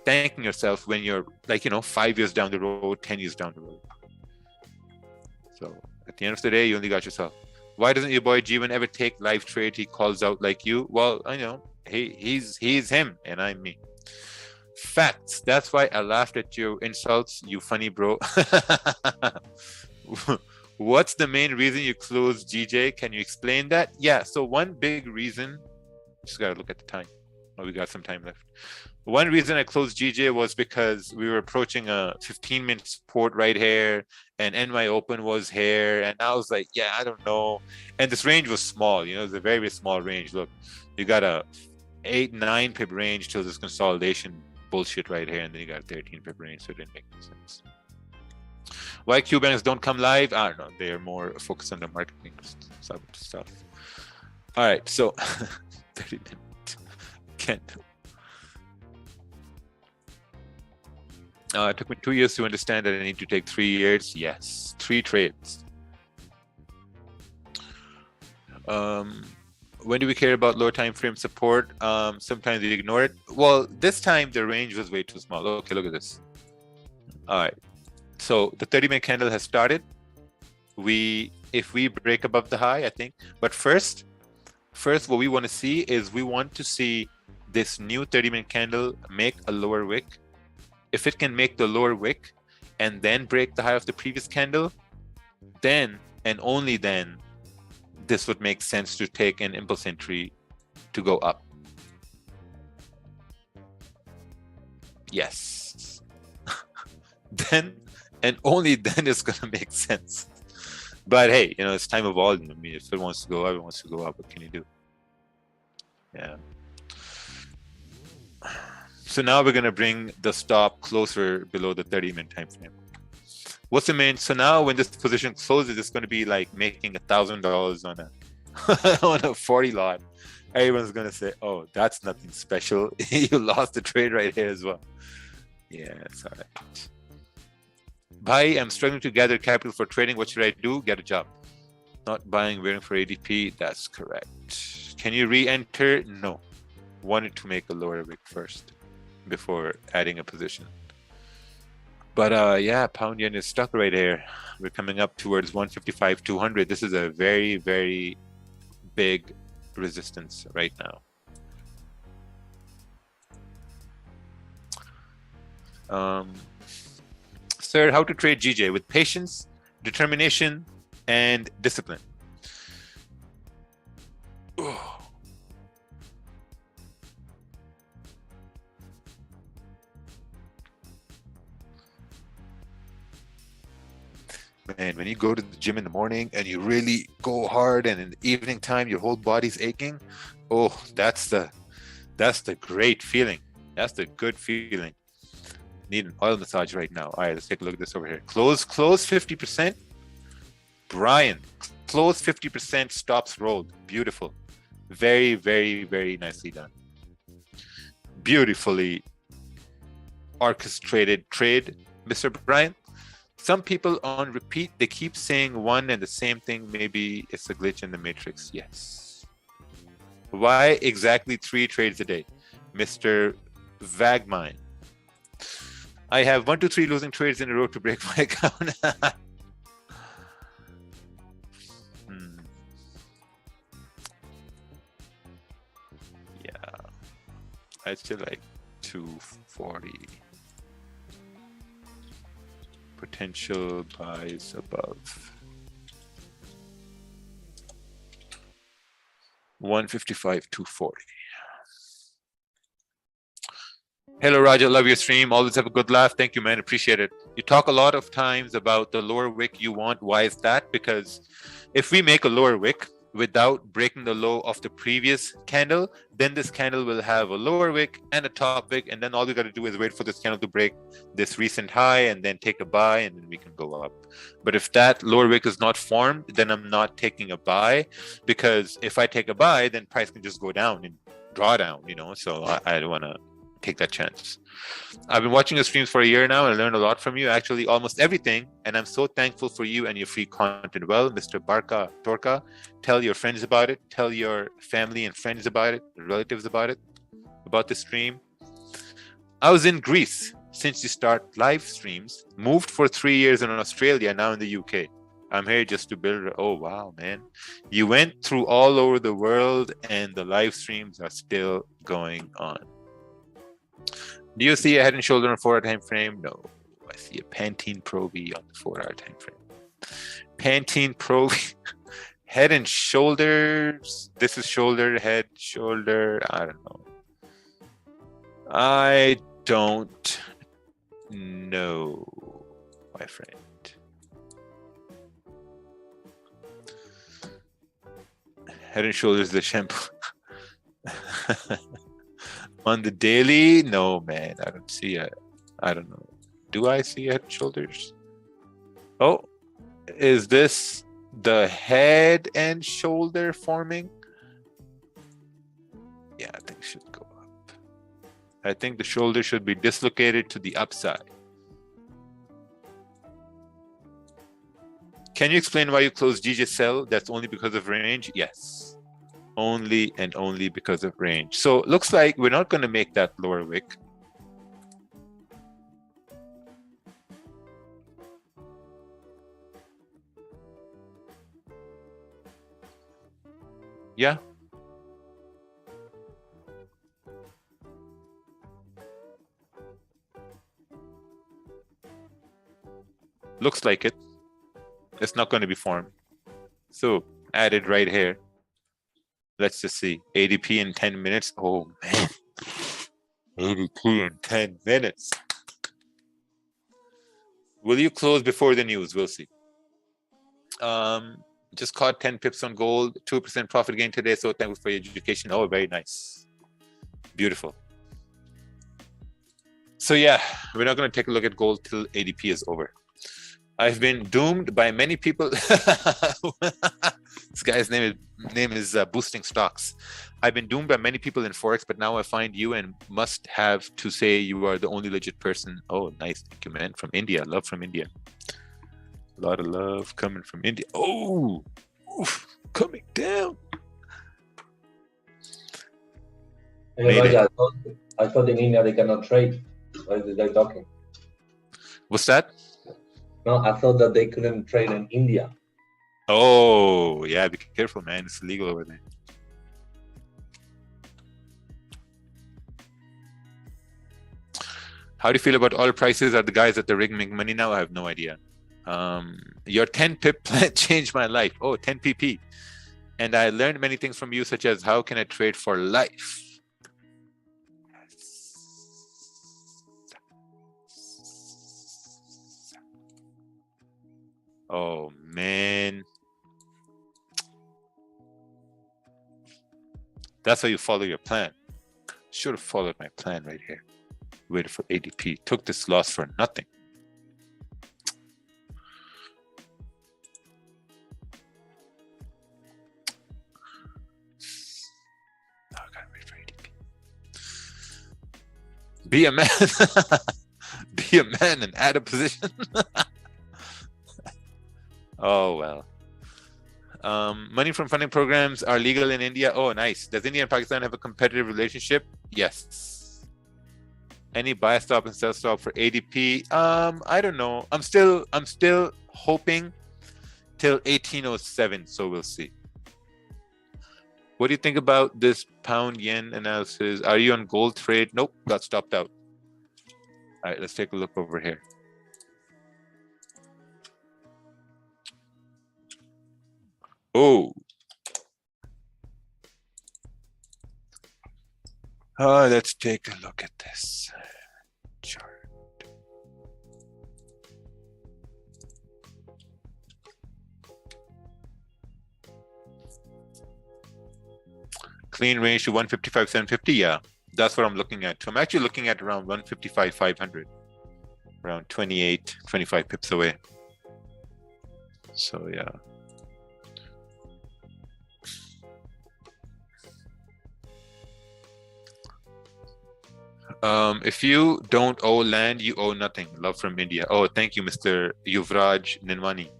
thanking yourself when you're 5 years down the road, 10 years down the road? So at the end of the day, you only got yourself. Why doesn't your boy Jeevan ever take live trade? He calls out like you. Well, I know he's him and I'm me. Facts. That's why I laughed at your insults, you funny bro. What's the main reason you closed GJ? Can you explain that? Yeah, so one big reason, just gotta look at the time. Oh, we got some time left. One reason I closed GJ was because we were approaching a 15-minute support right here, and NY Open was here, and I was like, yeah, I don't know. And this range was small, it's a very, very small range. Look, you got a 8-9 pip range till this consolidation bullshit right here, and then you got a 13 pip range, so it didn't make any sense. Why Cubans don't come live? I don't know. They are more focused on the marketing stuff. All right, so 30 minutes. Can't. It took me 2 years to understand that I need to take 3 years. Yes, 3 trades. When do we care about lower time frame support? Sometimes we ignore it. Well, this time the range was way too small. Okay, look at this. All right. So the 30-minute candle has started. If we break above the high, I think. But first what we want to see is we want to see this new 30-minute candle make a lower wick. If it can make the lower wick and then break the high of the previous candle, then and only then this would make sense to take an impulse entry to go up. Yes. Then and only then it's going to make sense. But hey, it's time evolving. I mean, if it wants to go up, it wants to go up. What can you do? Yeah. So now we're going to bring the stop closer below the 30-minute time frame. What's the main? So now when this position closes, it's going to be like making $1,000 on a on a 40 lot. Everyone's going to say, oh, that's nothing special. You lost the trade right here as well. Yeah, it's all right. Bhai, I'm struggling to gather capital for trading. What should I do? Get a job. Not buying, waiting for ADP. That's correct. Can you re-enter? No. Wanted to make a lower wick first before adding a position. But yeah, pound yen is stuck right here. We're coming up towards 155, 200. This is a very, very big resistance right now. Sir, how to trade GJ with patience, determination, and discipline. Oh. Man, when you go to the gym in the morning and you really go hard, and in the evening time your whole body's aching, oh, that's the great feeling. That's the good feeling. Need an oil massage right now. All right, let's take a look at this over here. Close 50%. Brian, close 50%, stops rolled. Beautiful. Very, very, very nicely done. Beautifully orchestrated trade, Mr. Brian. Some people on repeat, they keep saying one and the same thing. Maybe it's a glitch in the matrix. Yes. Why exactly 3 trades a day? Mr. Vagmine. I have 1, 2, 3 losing trades in a row to break my account. Yeah. I'd say like 240. Potential buys above 155, 240. Hello, Raja. Love your stream. Always have a good laugh. Thank you, man. Appreciate it. You talk a lot of times about the lower wick you want. Why is that? Because if we make a lower wick without breaking the low of the previous candle, then this candle will have a lower wick and a top wick, and then all we got to do is wait for this candle to break this recent high and then take a buy, and then we can go up. But if that lower wick is not formed, then I'm not taking a buy, because if I take a buy, then price can just go down and draw down, you know. So I don't want to take that chance. I've been watching your streams for a year now, and I learned a lot from you, actually almost everything, and I'm so thankful for you and your free content. Well, Mr. Barka Torka, tell your friends about it, tell your family and friends about it, relatives about it, about the stream. I was in Greece since you start live streams, moved for 3 years in Australia, now in the UK. I'm here just to build. Oh wow, man, you went through all over the world and the live streams are still going on. Do you see a head and shoulder on 4-hour time frame? No, I see a Pantene Pro V on the 4-hour time frame. Pantene Pro V, head and shoulders. This is shoulder, head, shoulder. I don't know. I don't know, my friend. Head and shoulders, the shampoo. On the daily, no, man, I don't see it. I don't know. Do I see head and shoulders? Oh, is this the head and shoulder forming? Yeah, I think it should go up. I think the shoulder should be dislocated to the upside. Can you explain why you closed GJ sell? That's only because of range? Yes. Only and only because of range. So looks like we're not going to make that lower wick. Yeah. Looks like it. It's not going to be formed. So added right here. Let's just see. ADP in 10 minutes. Oh, man. ADP in 10 minutes. Will you close before the news? We'll see. Just caught 10 pips on gold. 2% profit gain today. So thankful for your education. Oh, very nice. Beautiful. So yeah, we're not going to take a look at gold till ADP is over. I've been doomed by many people. This guy's name is Boosting Stocks. I've been doomed by many people in Forex, but now I find you and must have to say you are the only legit person. Oh, nice. Thank you, man. From India. Love from India. A lot of love coming from India. Oh, oof, coming down. Hey, I thought in India they cannot trade. Why are they talking? What's that? No, I thought that they couldn't trade in India. Oh, yeah, be careful, man. It's illegal over there. How do you feel about oil prices? Are the guys at the rig making money now? I have no idea. Your 10 pip plan changed my life. Oh, 10 pp. And I learned many things from you, such as how can I trade for life? Oh, man. That's how you follow your plan. Should have followed my plan right here. Waited for ADP. Took this loss for nothing. Now I gotta wait for ADP. Be a man. Be a man and add a position. Oh, well. Money from funding programs are legal in India. Oh, nice. Does India and Pakistan have a competitive relationship? Yes. Any buy stop and sell stop for ADP? I don't know. I'm still hoping till 1807. So we'll see. What do you think about this pound yen analysis? Are you on gold trade? Nope, got stopped out. All right, let's take a look over here. Oh. Let's take a look at this chart. Clean range to 155.750. Yeah, that's what I'm looking at. So I'm actually looking at around 155.500, around 25 pips away. So yeah. If you don't owe land, you owe nothing. Love from India. Oh, thank you, Mr. Yuvraj Ninwani.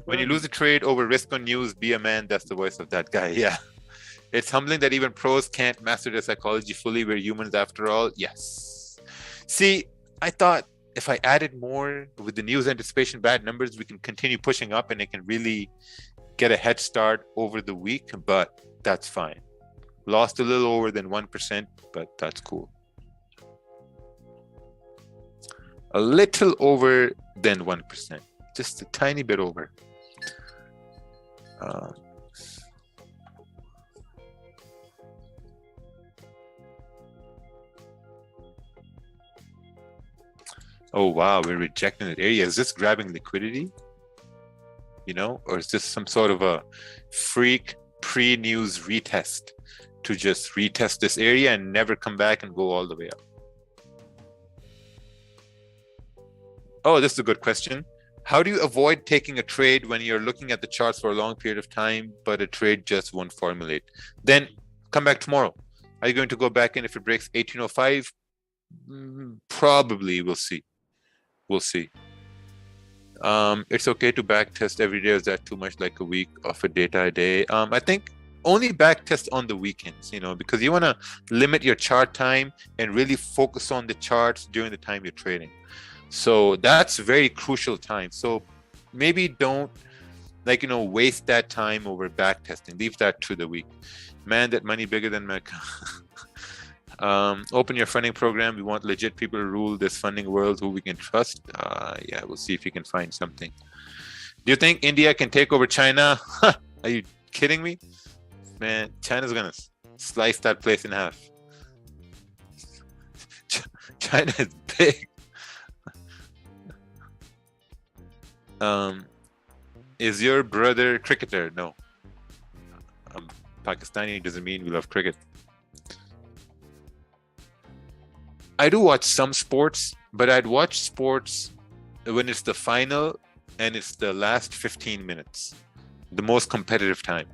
When you lose a trade over risk on news, be a man. That's the voice of that guy. Yeah. It's humbling that even pros can't master their psychology fully. We're humans after all. Yes. See, I thought if I added more with the news anticipation bad numbers, we can continue pushing up and it can really get a head start over the week, but that's fine. Lost a little over than 1%, but that's cool. A little over than 1%, just a tiny bit over. Oh wow, we're rejecting that area. Is this grabbing liquidity? You know, or is this some sort of a freak pre-news retest to just retest this area and never come back and go all the way up? Oh, this is a good question. How do you avoid taking a trade when you're looking at the charts for a long period of time, but a trade just won't formulate? Then come back tomorrow. Are you going to go back in if it breaks 1805? Probably. We'll see. We'll see. It's okay to back test every day. Is that too much, like a week of a data a day? I think only back test on the weekends, you know, because you want to limit your chart time and really focus on the charts during the time you're trading. So that's very crucial time. So maybe don't, like, you know, waste that time over back testing. Leave that to the week. Man, that money bigger than my open your funding program. We want legit people to rule this funding world who we can trust. Yeah, we'll see if we can find something. Do you think India can take over China? Are you kidding me? Man, China's gonna slice that place in half. China is big. Is your brother cricketer? No. Pakistani doesn't mean we love cricket. I do watch some sports, but I'd watch sports when it's the final and it's the last 15 minutes, the most competitive time.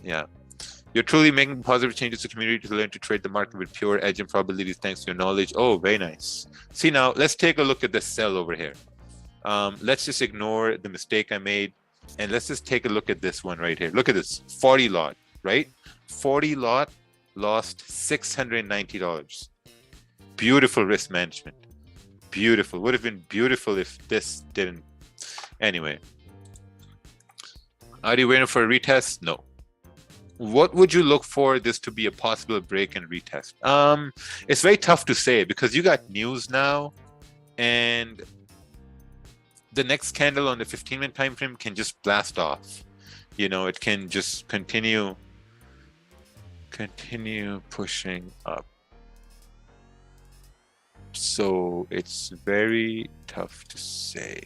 Yeah. You're truly making positive changes to the community to learn to trade the market with pure edge and probabilities thanks to your knowledge. Oh, very nice. See, now let's take a look at the sell over here. Let's just ignore the mistake I made and let's just take a look at this one right here. Look at this 40 lot, right? 40 lot lost $690. Beautiful risk management. Beautiful. Would have been beautiful if this didn't. Anyway. Are you waiting for a retest? No. what would you look for this to be a possible break and retest? It's very tough to say because you got news now, and the next candle on the 15-minute time frame can just blast off. You know, it can just continue pushing up. So it's very tough to say.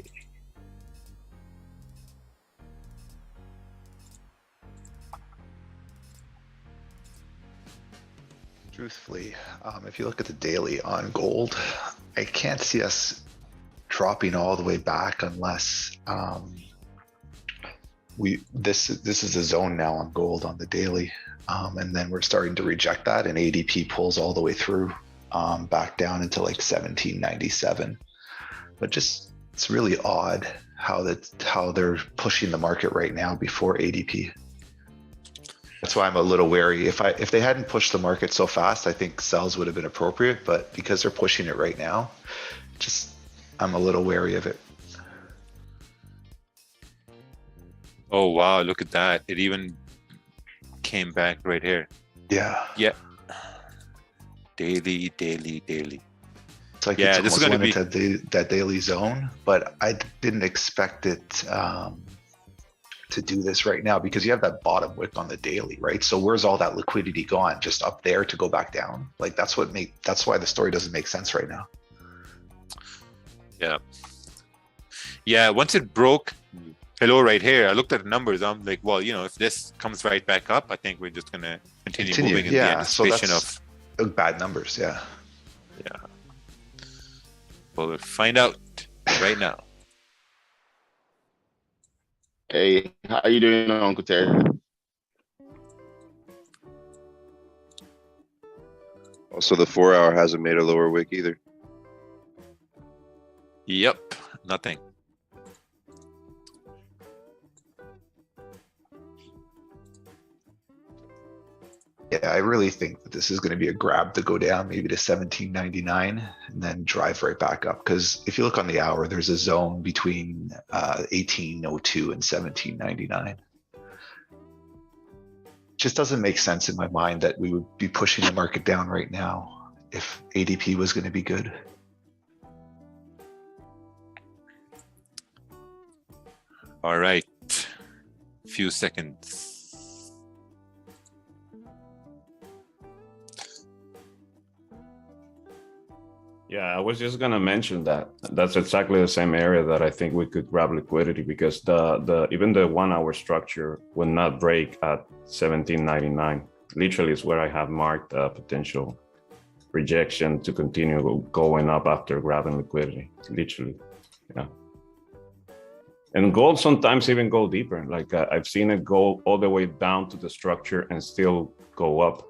Truthfully, if you look at the daily on gold, I can't see us dropping all the way back unless this is a zone now on gold on the daily, and then we're starting to reject that, and ADP pulls all the way through back down into like 1797. But just it's really odd how they're pushing the market right now before ADP. That's why I'm a little wary. If they hadn't pushed the market so fast, I think sells would have been appropriate. But because they're pushing it right now, I'm a little wary of it. Oh wow, look at that. It even came back right here. Yeah. Yeah. Daily. It's like yeah, it's this is almost going to went be into that daily zone, but I didn't expect it to do this right now because you have that bottom wick on the daily, right? So where's all that liquidity gone? Just up there to go back down? Like that's why the story doesn't make sense right now. Yeah, once it broke hello right here, I looked at the numbers. I'm like, well, you know, if this comes right back up, I think we're just gonna continue moving in the anticipation of bad numbers. Yeah. Well, we'll find out right now. Hey, how you doing, Uncle Terry? Also, the 4 hour hasn't made a lower wick either. Yep, nothing. Yeah, I really think that this is going to be a grab to go down maybe to 1799 and then drive right back up. Because if you look on the hour, there's a zone between 1802 and 1799. Just doesn't make sense in my mind that we would be pushing the market down right now if ADP was going to be good. All right, few seconds. Yeah, I was just gonna mention that's exactly the same area that I think we could grab liquidity because even the 1 hour structure will not break at 1799. Literally is where I have marked a potential rejection to continue going up after grabbing liquidity. Literally, yeah. And gold sometimes even go deeper. Like I've seen it go all the way down to the structure and still go up.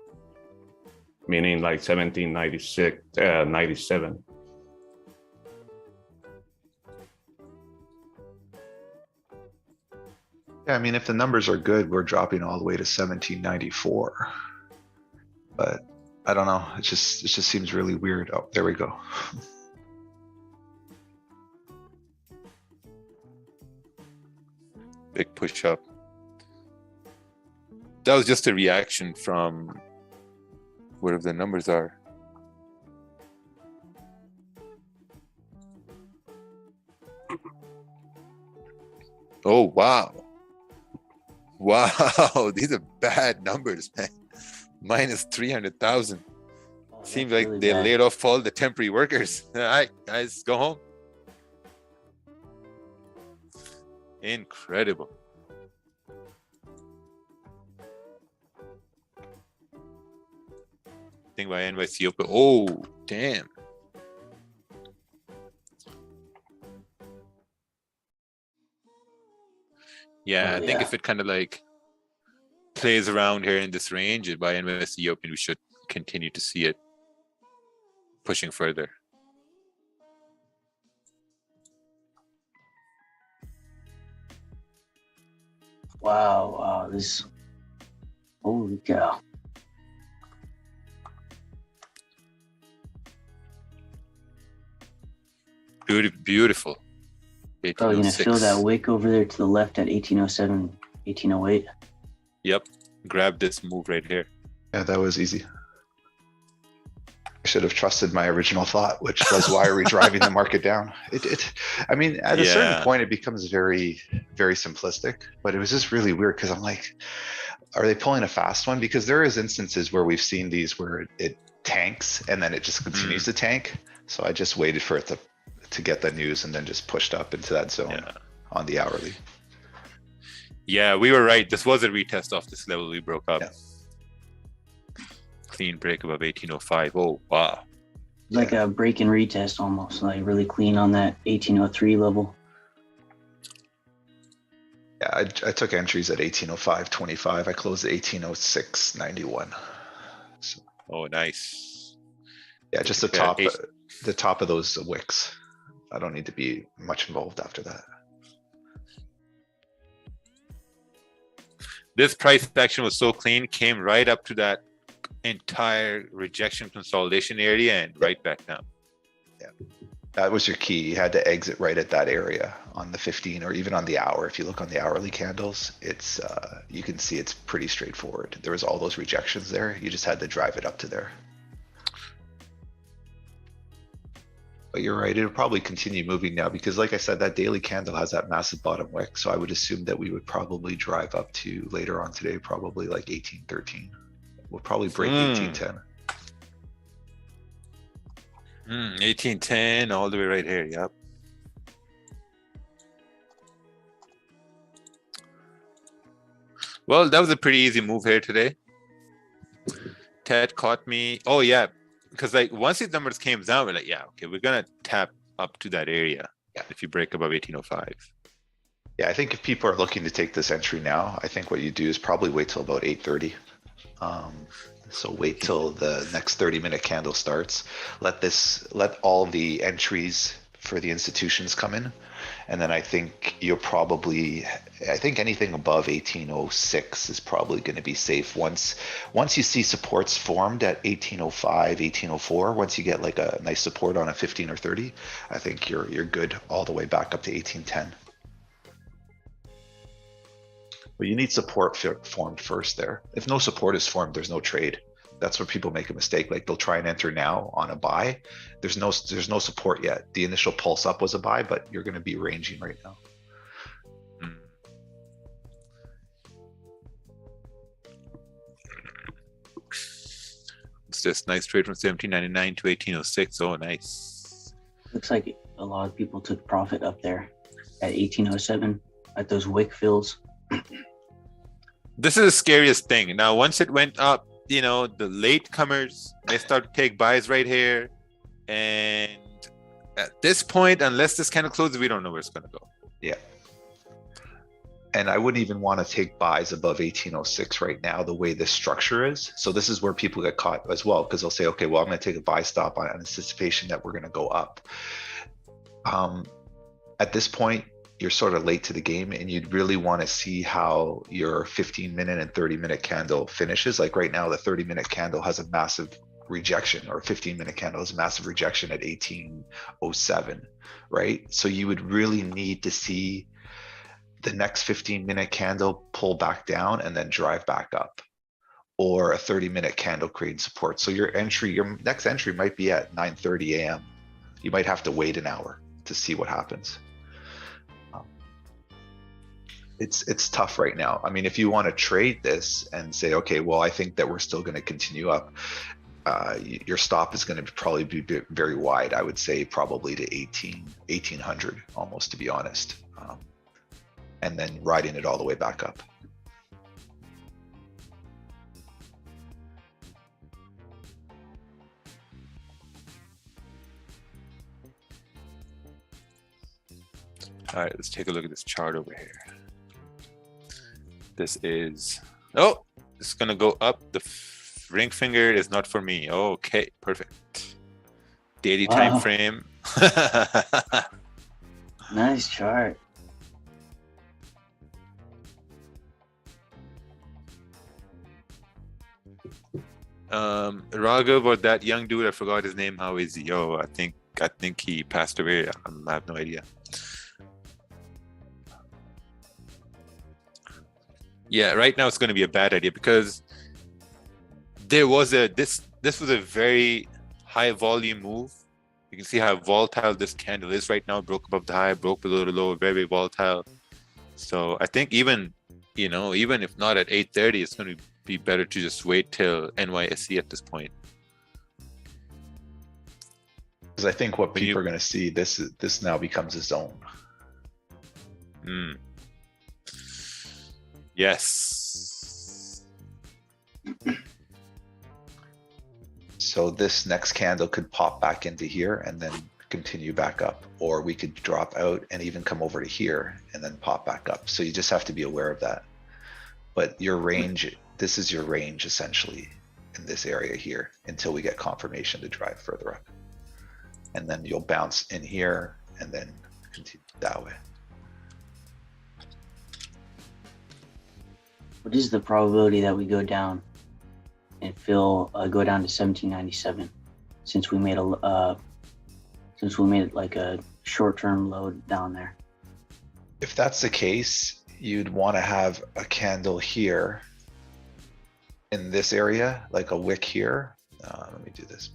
Meaning like 1796, 97. Yeah, I mean, if the numbers are good, we're dropping all the way to 1794. But I don't know. It just seems really weird. Oh, there we go. Big push up. That was just a reaction from whatever the numbers are. Oh, wow. Wow, these are bad numbers, man. Minus 300,000. Seems like really they laid off all the temporary workers. All right, guys, go home. Incredible. Thing by NYC open. Oh, damn. Yeah, I think if it kind of like plays around here in this range by NYC open, we should continue to see it pushing further. Wow, this, holy cow. Beautiful. Probably gonna fill that wick over there to the left at 1807, 1808. Yep. grab this move right here. Yeah, that was easy. I should have trusted my original thought, which was why are we driving the market down? I mean, at a certain point, it becomes very, very simplistic, but it was just really weird because I'm like, are they pulling a fast one? Because there is instances where we've seen these where it tanks and then it just continues to tank. So I just waited for it to get the news and then just pushed up into that zone on the hourly. Yeah, we were right. This was a retest off this level. We broke up. Yeah. Clean break above 1805. Oh, wow. Like a break and retest almost, like really clean on that 1803 level. Yeah, I took entries at 1805.25. I closed at 1806.91. So, oh, nice. Yeah, just the top of those wicks. I don't need to be much involved after that. This price action was so clean, came right up to that entire rejection consolidation area and right back down. Yeah, that was your key. You had to exit right at that area on the 15 or even on the hour. If you look on the hourly candles, it's you can see it's pretty straightforward. There was all those rejections there. You just had to drive it up to there. But you're right, it'll probably continue moving now because like I said, that daily candle has that massive bottom wick. So I would assume that we would probably drive up to later on today, probably like 1813. We'll probably break 1810. 1810 all the way right here. Yep. Well, that was a pretty easy move here today. Ted caught me. Oh yeah, because like once these numbers came down, we're like, yeah, okay, we're gonna tap up to that area if you break above 1805. Yeah, I think if people are looking to take this entry now, I think what you do is probably wait till about 8:30. So wait till the next 30-minute candle starts. Let all the entries for the institutions come in. And then I think I think anything above 1806 is probably going to be safe. Once you see supports formed at 1805, 1804, once you get like a nice support on a 15 or 30, I think you're good all the way back up to 1810. But you need support formed first there. If no support is formed, there's no trade. That's where people make a mistake. Like they'll try and enter now on a buy. There's no support yet. The initial pulse up was a buy, but you're going to be ranging right now. It's just nice trade from 1799 to 1806. Oh, nice. Looks like a lot of people took profit up there at 1807 at those wick fills. This is the scariest thing. Now, once it went up, you know, the latecomers, they start to take buys right here. And at this point, unless this kind of closes, we don't know where it's going to go. Yeah. And I wouldn't even want to take buys above 1806 right now, the way this structure is. So this is where people get caught as well, because they'll say, okay, well, I'm going to take a buy stop on anticipation that we're going to go up. At this point, you're sort of late to the game and you'd really want to see how your 15-minute and 30-minute candle finishes. Like right now, the 30-minute candle has a massive rejection, or 15-minute candle has a massive rejection at 1807, right? So you would really need to see the next 15-minute candle pull back down and then drive back up, or a 30-minute candle creating support. So your next entry might be at 9:30 a.m. You might have to wait an hour to see what happens. It's tough right now. I mean, if you want to trade this and say, okay, well, I think that we're still going to continue up, your stop is going to probably be very wide. I would say probably to 1800 almost, to be honest, and then riding it all the way back up. All right, let's take a look at this chart over here. This is, oh, it's gonna go up. The ring finger is not for me. Okay, perfect. Daily time frame. Nice chart. Raghav, or that young dude, I forgot his name. How is he? Oh, I think he passed away. I have no idea. Yeah, right now it's going to be a bad idea because there was this was a very high volume move. You can see how volatile this candle is right now. Broke above the high, broke below the low, very, very volatile. So I think even if not at 8:30, it's going to be better to just wait till NYSE at this point. Because I think what When you- people are going to see, this now becomes a zone. Yes. So this next candle could pop back into here and then continue back up, or we could drop out and even come over to here and then pop back up. So you just have to be aware of that. But your range, this is your range essentially in this area here until we get confirmation to drive further up. And then you'll bounce in here and then continue that way. What is the probability that we go down and go down to 1797 since we made like a short-term low down there? If that's the case, you'd want to have a candle here in this area, like a wick here. Let me do this.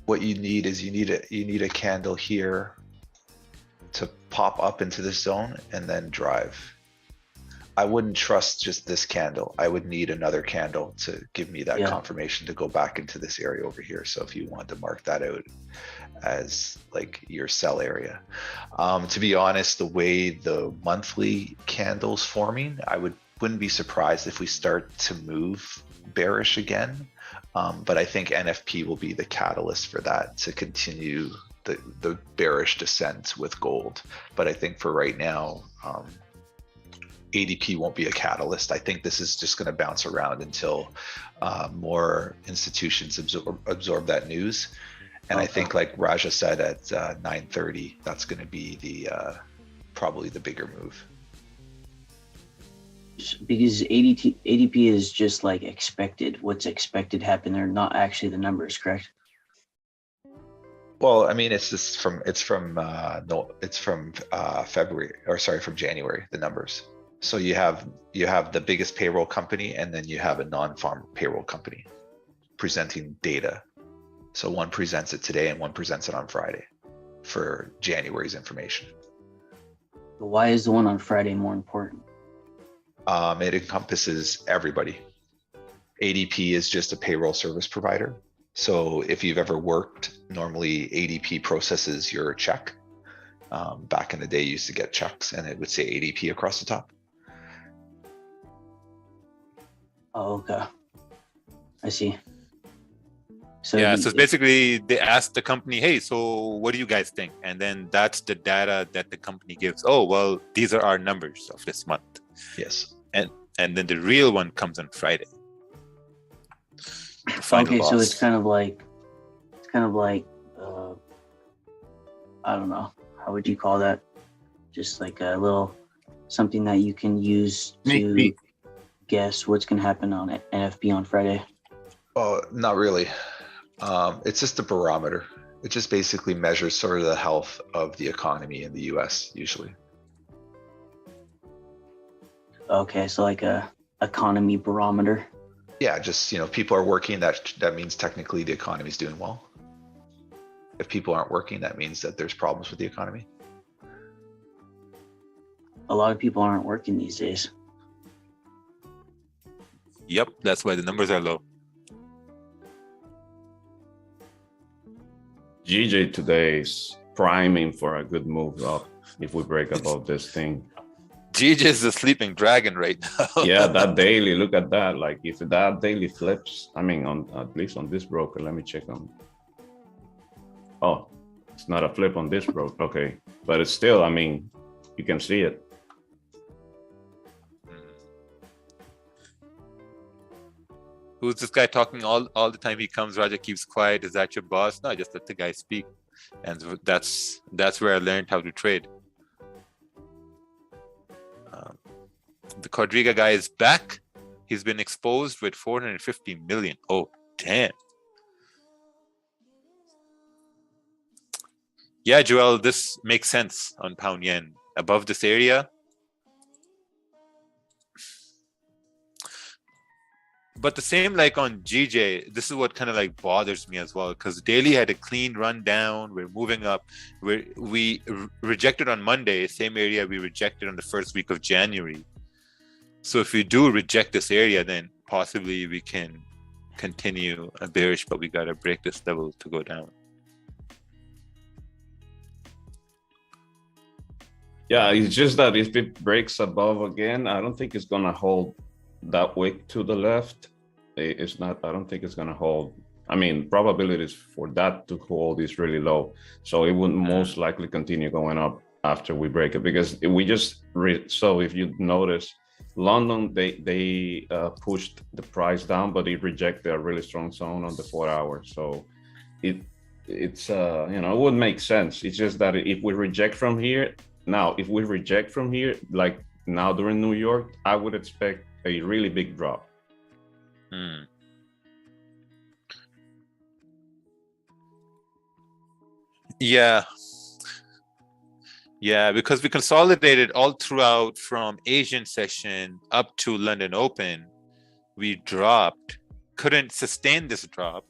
What you need is you need a candle here to pop up into this zone and then drive. I wouldn't trust just this candle. I would need another candle to give me that confirmation to go back into this area over here. So if you want to mark that out as like your sell area. To be honest, the way the monthly candle's forming, I wouldn't be surprised if we start to move bearish again. But I think NFP will be the catalyst for that to continue the bearish descent with gold. But I think for right now, ADP won't be a catalyst. I think this is just going to bounce around until more institutions absorb that news. And I think, like Raja said, at 9:30, that's going to be the probably the bigger move. Because ADP is just like expected. What's expected happened. They're not actually the numbers, correct? Well, I mean, it's from February, or sorry, from January, the numbers. So you have the biggest payroll company, and then you have a non-farm payroll company presenting data. So one presents it today and one presents it on Friday for January's information. But why is the one on Friday more important? It encompasses everybody. ADP is just a payroll service provider. So if you've ever worked, normally ADP processes your check. Back in the day, you used to get checks and it would say ADP across the top. Oh, okay. I see. So yeah, so basically they ask the company, hey, so what do you guys think? And then that's the data that the company gives. Oh, well, these are our numbers of this month. Yes. And then the real one comes on Friday. Okay, so it's kind of like I don't know, how would you call that? Just like a little something that you can use to guess what's going to happen on NFP on Friday. Oh, not really. It's just a barometer. It just basically measures sort of the health of the economy in the US usually. Okay, so like a economy barometer. Yeah, just, people are working, that means technically the economy is doing well. If people aren't working, that means that there's problems with the economy. A lot of people aren't working these days. Yep, that's why the numbers are low. GJ today is priming for a good move up if we break above this thing. GJ is the sleeping dragon right now. Yeah, that daily, look at that. Like if that daily flips, I mean, at least on this broker, let me check on. Oh, it's not a flip on this broker. Okay, but it's still, I mean, you can see it. Who's this guy talking all the time? He comes, Raja keeps quiet. Is that your boss? No, just let the guy speak. And that's where I learned how to trade. The Quadriga guy is back. He's been exposed with 450 million. Oh, damn. Yeah, Joel, this makes sense on pound yen. Above this area. But the same like on GJ, this is what kind of like bothers me as well, because daily had a clean run down. We're moving up. We rejected on Monday, same area we rejected on the first week of January. So if we do reject this area, then possibly we can continue a bearish, but we got to break this level to go down. Yeah, it's just that if it breaks above again, I don't think it's gonna hold that wick to the left. It's not. I don't think it's gonna hold. I mean, probabilities for that to hold is really low, so it would most likely continue going up after we break it, because we just so if you notice, London they pushed the price down, but it rejected a really strong zone on the 4 hours. So it's you know, it would make sense. It's just that if we reject from here. Now, if we reject from here, like now during New York, I would expect a really big drop. Yeah. Yeah, because we consolidated all throughout from Asian session up to London Open. We dropped, couldn't sustain this drop.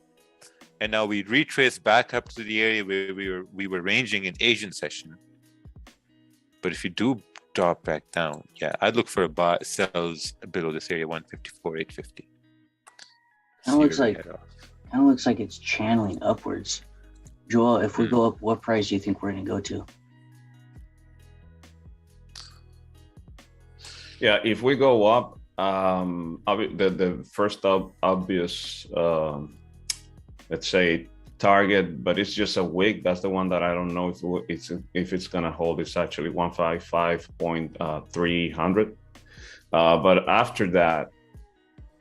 And now we retraced back up to the area where we were ranging in Asian session. But if you do drop back down, yeah, I'd look for a buy sells below this area 154.850. Kind of looks like it's channeling upwards. Joel, if we go up, what price do you think we're going to go to? Yeah, if we go up, the first obvious, let's say, target, but it's just a wick. That's the one that I don't know if it's gonna hold. It's actually 155.300. But after that,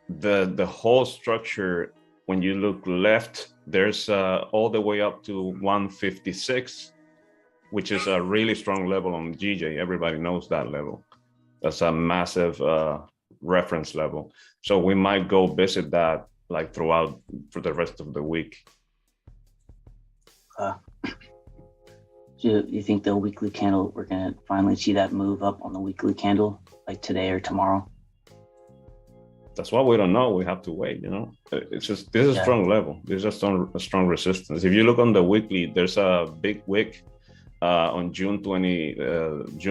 the whole structure, when you look left, there's all the way up to 156, which is a really strong level on GJ. Everybody knows that level. That's a massive reference level. So we might go visit that like throughout for the rest of the week. Do you think the weekly candle, we're going to finally see that move up on the weekly candle, like today or tomorrow? That's why we don't know. We have to wait, you know. It's just, this is a strong level. There's a strong resistance. If you look on the weekly, there's a big wick on June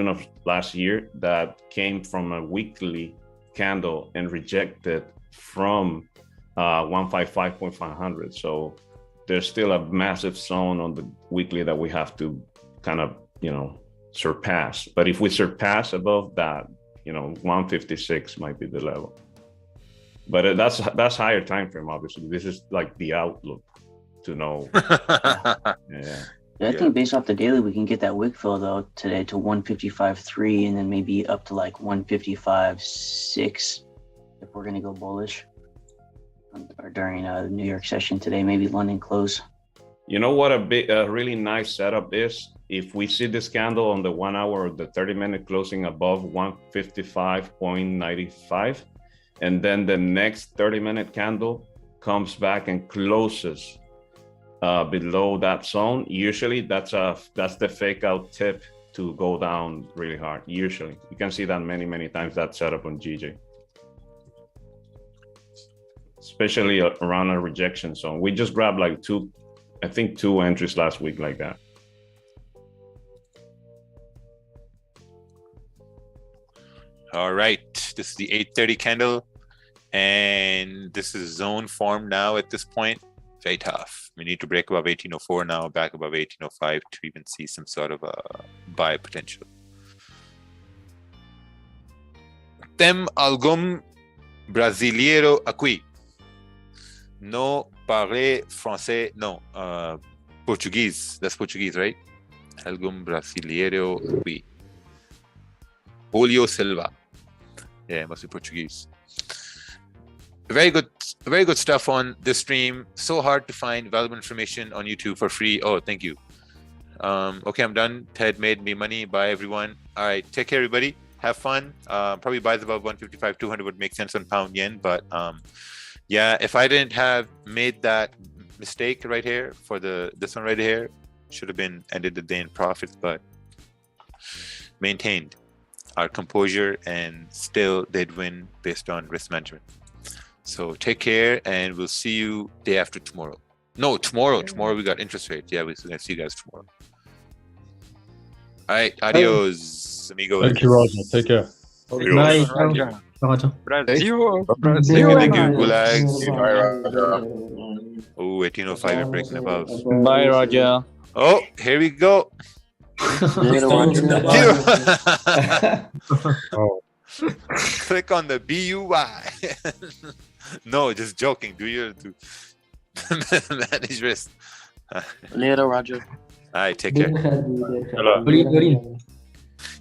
of last year that came from a weekly candle and rejected from 155.500. So there's still a massive zone on the weekly that we have to kind of, you know, surpass. But if we surpass above that, you know, 156 might be the level. But that's higher time frame, obviously. This is like the outlook to know. I think based off the daily, we can get that wick fill though today to 155.3 and then maybe up to like 155.6 if we're going to go bullish. Or during the New York session today, maybe London close. You know what a really nice setup is? If we see this candle on the 1 hour or the 30-minute closing above 155.95, and then the next 30-minute candle comes back and closes below that zone, usually that's the fake out tip to go down really hard. Usually, you can see that many times, that setup on GJ. Especially around a rejection zone. We just grabbed like two entries last week like that. All right, this is the 8:30 candle, and this is zone form now at this point. Very tough. We need to break above 1804 now, back above 1805 to even see some sort of a buy potential. Tem algum brasileiro aqui? No parle français, no, Portuguese. That's Portuguese, right? Algum brasileiro aqui. Julio Silva. Yeah, it must be Portuguese. Very good stuff on this stream. So hard to find valuable information on YouTube for free. Oh, thank you. Okay, I'm done. Ted made me money. Bye, everyone. All right, take care, everybody. Have fun. Probably buys above 155, 200 would make sense on pound yen, but yeah, if I didn't have made that mistake right here for this one right here, Should have been ended the day in profits, but maintained our composure and still did win based on risk management. So take care, and we'll see you day after tomorrow. No, tomorrow. Tomorrow we got interest rate. Yeah, we're gonna see you guys tomorrow. All right, adios, amigos. Thank you, Roger. Take care. Good night. Roger. Roger. Brazil. Thank you, Gulags. Oh, 1805 and breaking above. Bye, Roger. Oh, here we go. Oh, Click on the BUY. No, just joking. Do your manage risk. Later, Roger. All right, take care. hello.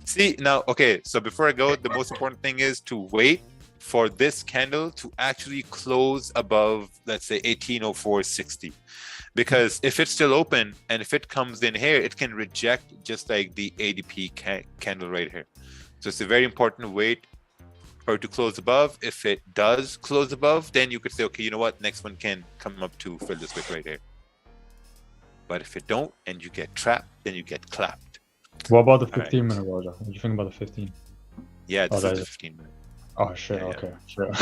See, now, okay, so before I go, the most important thing is to wait for this candle to actually close above, let's say, 1804.60. Because if it's still open and if it comes in here, it can reject just like the ADP candle right here. So it's a very important wait for it to close above. If it does close above, then you could say, okay, you know what? Next one can come up to fill this wick right here. But if it don't and you get trapped, then you get clapped. What about the All right. 15 minute, Roger? What do you think about the 15? Yeah, this that is the is- 15 minute. Oh, shit. Yeah, yeah. Okay, sure.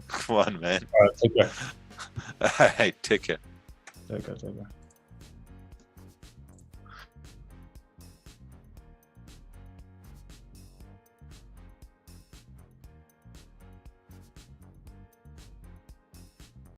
Come on, man. All right, take care. All right, take care. Take care.